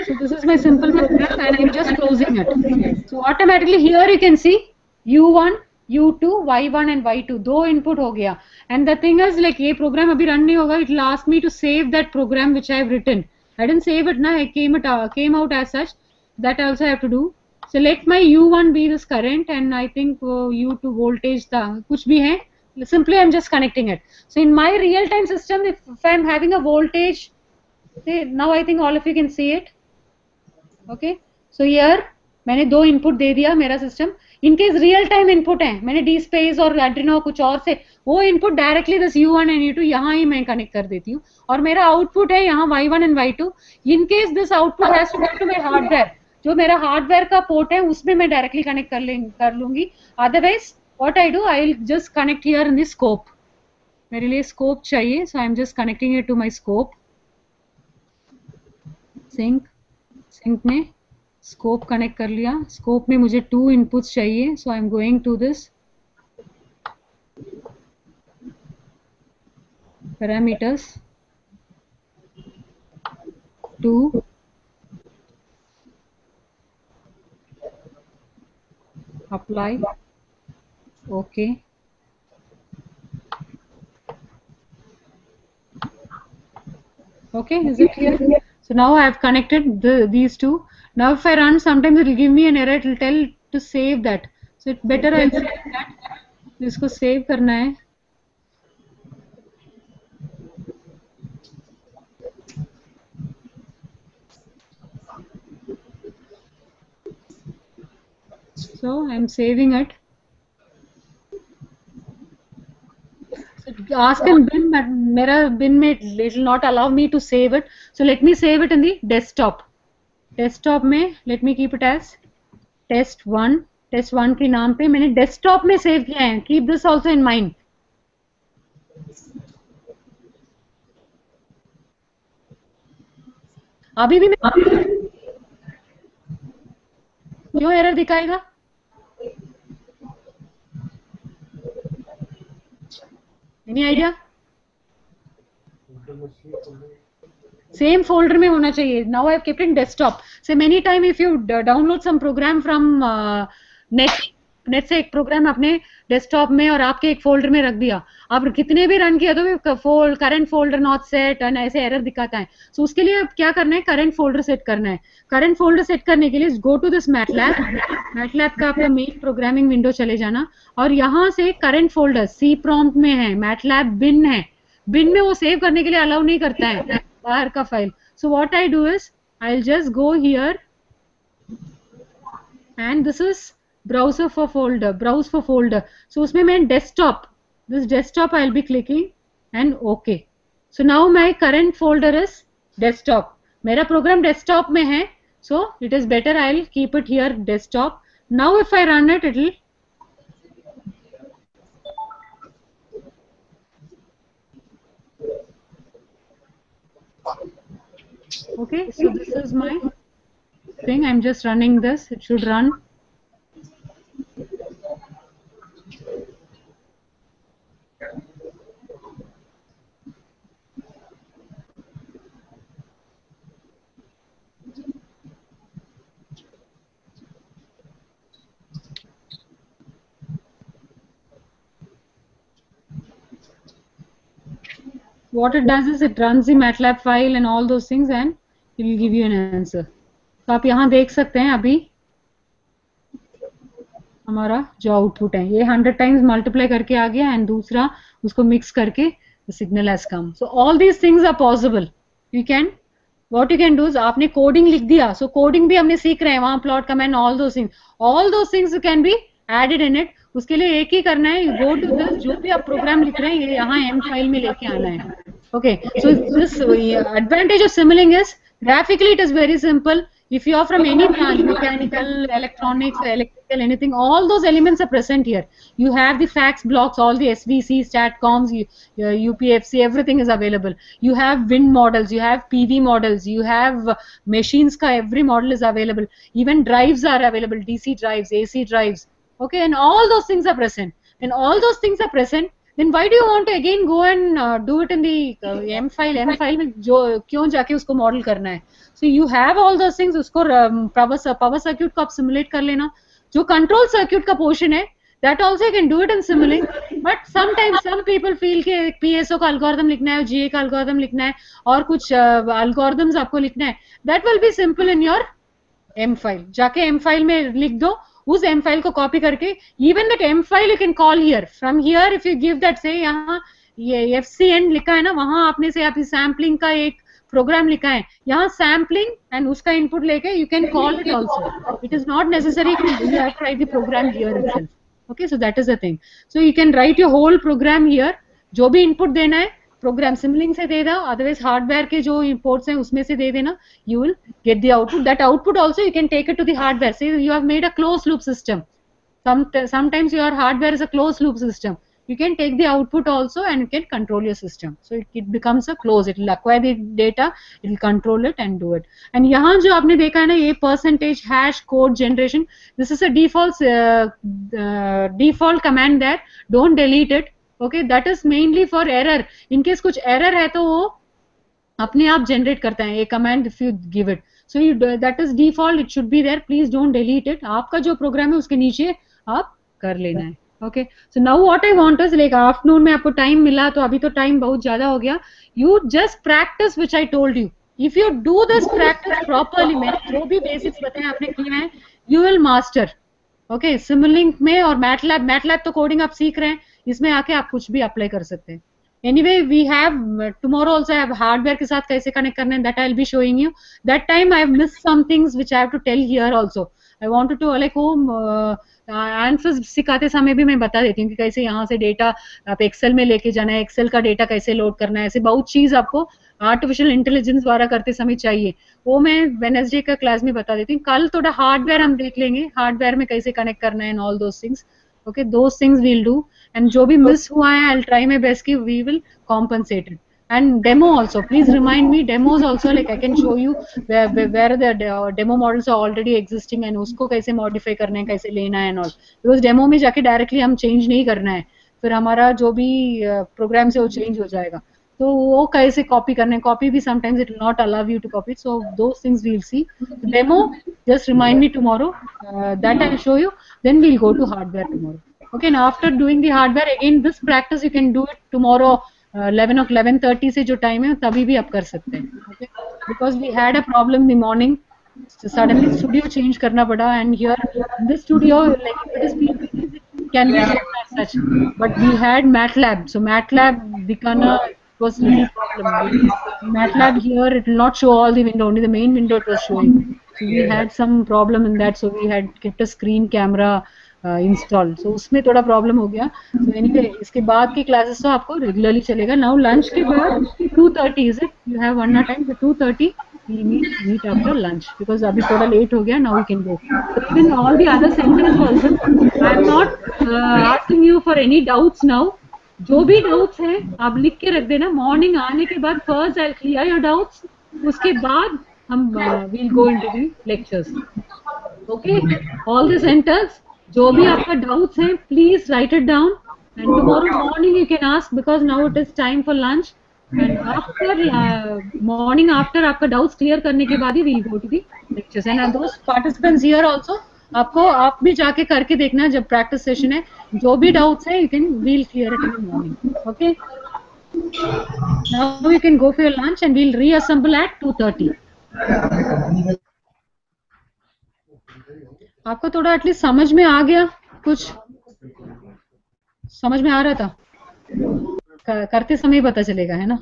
So this is my simple program and I'm just closing it. So automatically here you can see U1, U2, Y1 and Y2 दो input हो गया. And the thing is like ये program अभी run नहीं होगा. It will ask me to save that program which I have written. I didn't save it ना, it came out as such. That also I have to do. So let my U1 be this current and I think U2 voltage था कुछ भी है. Simply I'm just connecting it. So in my real time system, if I'm having a voltage, say now I think all of you can see it. Okay. So here मैंने दो input दे दिया मेरा system. In case real time input है, मैंने D space और एड्रिनो कुछ और से वो input directly this U1 and U2 यहाँ ही मैं कनेक्ट कर देती हूँ और मेरा आउटपुट है यहाँ Y1 and Y2. In case this output has to go to my hardware, जो मेरा हार्डवेयर का पोर्ट है उसमें मैं डायरेक्टली कनेक्ट कर लूंगी. Otherwise what I do, I will just connect here in the scope. मेरे लिए स्कोप चाहिए, so I am just connecting it to my scope. Sink में स्कोप कनेक्ट कर लिया. स्कोप में मुझे 2 इनपुट्स चाहिए, so I am going to this parameters 2 apply, okay. Okay, is it clear? So now I have connected these two. Now if I run, sometimes it will give me an error. It will tell to save that. So it's better I'll save that. इसको save करना है. So I'm saving it. So ask in bin, but मेरा bin में it will not allow me to save it. So let me save it in the desktop. Desktop में let me keep it as test1. test1 के नाम पे मैंने desktop में save किया है. Keep this also in mind. अभी भी मैं क्यों एरर दिखाएगा? Any idea? Same folder में होना चाहिए. Now I have kept it in desktop. So many time if you download some program from net से एक प्रोग्राम आपने डेस्कटॉप में और आपके एक फोल्डर में रख दिया, आप कितने भी रन किया तो current folder not set and ऐसे एरर दिखाता है. सो उसके लिए क्या करना है, करंट फोल्डर सेट करना है. करंट फोल्डर सेट करने के लिए गो टू दिस मैटलैब का आपका मेन प्रोग्रामिंग विंडो चले जाना और यहाँ से करंट फोल्डर सी प्रॉम्प्ट में है, मैटलैब बिन है. बिन में वो सेव करने के लिए अलाउ नहीं करता है बाहर का file. So what I do is I will just go here and this is browse for folder. So उसमें मैं this desktop I'll be clicking and okay. So now my current folder is desktop. मेरा program desktop में है, so it is better I'll keep it here desktop. Now if I run it, it'll okay. So this is my thing. I'm just running this. It should run. What it does is it runs the MATLAB file and all those things and it will give you an answer. तो आप यहाँ देख सकते हैं अभी हमारा जो output है ये 100 टाइम्स मल्टीप्लाई करके आ गया एंड दूसरा उसको मिक्स करके the signal has come. So all these things are possible. You can what you can do is आपने कोडिंग लिख दिया, so कोडिंग भी हमने सीख रहे हैं वहाँ plot comment all those things can be added in it. उसके लिए एक ही करना है, यू गो टू दिस, जो भी आप प्रोग्राम लिख रहे हैं ये यहाँ एम फाइल में लेके आना है. Okay, so this advantage of Simulink is graphically it is very simple. If you are from any branch, mechanical, electronics, electrical, anything, all those elements are present here. You have the fax blocks, all the SVC, STATCOMs, UPFC, everything is available. You have wind models, you have PV models, you have machines ka every model is available. Even drives are available, DC drives, AC drives. Okay, and all those things are present. When all those things are present, then why do you want to again go and do it in the M file में जो क्यों जाके उसको model करना है? So you have all those things. उसको power circuit को आप simulate कर लेना. जो control circuit का portion है, that also you can do it in Simulink. But sometimes some people feel कि PSO का algorithm लिखना है, GA का algorithm लिखना है, और कुछ algorithms आपको लिखना है. That will be simple in your M file. जाके M file में लिख दो, उस M file को कॉपी करके, even that M file you can call here. From here if you give that, say यहाँ ये FCN लिखा है ना, वहाँ आपने से आप सैम्पलिंग का एक प्रोग्राम लिखा है, यहाँ सैम्पलिंग एंड उसका इनपुट लेके you can call it also. It is not necessary you have to write the program here itself. Okay, so that is the thing. So you can write your whole program here. जो भी input देना है programme Simulink से दे दो, otherwise hardware के जो imports हैं उसमें से दे देना. You will get the output. That output also you can take it to the hardware. Say you have made a close loop system. Sometimes your hardware is a closed loop system. You can take the output also and you can control your system. So it becomes a close. It will acquire the data, it will control it and do it. And यहाँ जो आपने देखा है ना ये percentage hash code generation, this is a default command there. Don't delete it. Okay, that is mainly for error. In case कुछ error है तो वो अपने आप generate करता है ये command if you give it. So that is default. It should be there. Please don't delete it. आपका जो program है उसके नीचे आप कर लेना है. Okay, so now what I want is like afternoon में आपको time मिला तो अभी तो time बहुत ज़्यादा हो गया. You just practice which I told you. If you do this practice properly, मैंने जो भी basics बताए आपने किए हैं, you will master. Okay, Simulink में और MATLAB तो coding आप सीख रहे हैं, इसमें आके आप कुछ भी अप्लाई कर सकते हैं. Anyway, we have tomorrow also I have hardware के साथ कैसे connect करना है, that I will be showing you. That time I have missed some things which I have to tell here also. I wanted to like ANFIS सिखाते समय भी मैं बता देती हूँ कि कैसे यहाँ से डेटा आप एक्सेल में लेके जाना है, एक्सेल का डेटा कैसे लोड करना है, ऐसे बहुत चीज आपको आर्टिफिशियल इंटेलिजेंस द्वारा करते समय चाहिए. वो मैं वेडनेसडे का क्लास में बता देती हूँ. कल थोड़ा हार्डवेयर हम देख लेंगे, हार्डवेयर में कैसे कनेक्ट करना है and all those things. Okay, those things we'll do. And जो भी miss हुआ है, I'll try my best कि we will compensate it. And demo also, please remind me. Demos also, like I can show you where the demo models are already existing and उसको कैसे modify करना है, कैसे लेना है and all. Because demo में जाके directly हम change नहीं करना है, फिर हमारा जो भी program से वो change हो जाएगा. तो वो कैसे copy करना है, copy भी sometimes it will not allow you to copy it. So those things we'll see. Demo, just remind me tomorrow. That I'll show you. Then we'll go to hardware tomorrow. Okay, now after doing the hardware, again this practice you can do it tomorrow 11:30 से जो time है तभी भी आप कर सकते हैं. Okay, because we had a problem in the morning, so suddenly studio change करना पड़ा, and here in this studio like it is can be shown as such, but we had MATLAB, so MATLAB दिखाना was really problem. MATLAB here it will not show all the window, only the main window it was showing. So we had some problem in that, so we had kept a screen camera installed. So उसमें थोड़ा problem हो गया. So anyway, इसके बाद की classes तो आपको regularly चलेगा. Now lunch के बाद 2:30 is it? You have one hour time. So 2:30 we'll meet after lunch because अभी थोड़ा late हो गया. Now we can go. So even all the other centers also, I am not asking you for any doubts now. जो भी doubts हैं आप लिख के रख देना. Morning आने के बाद first I'll clear your doubts. उसके बाद हम we'll go into the lectures. Okay, all the centers. जो भी आपका doubts हैं, please write it down. And tomorrow morning you can ask because now it is time for lunch. And after morning after आपका doubts clear करने के बाद ही we'll go to the lectures. And those participants here also, आपको आप भी जाके करके देखना जब practice session है. जो भी doubts है, we'll clear it in the morning. Okay. Now you can go for your lunch and we'll reassemble at 2:30. आपको थोड़ा एटलीस्ट समझ में आ गया? कुछ समझ में आ रहा था? करते समय पता चलेगा, है ना?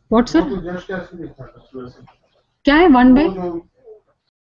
What sir? क्या है 1 by?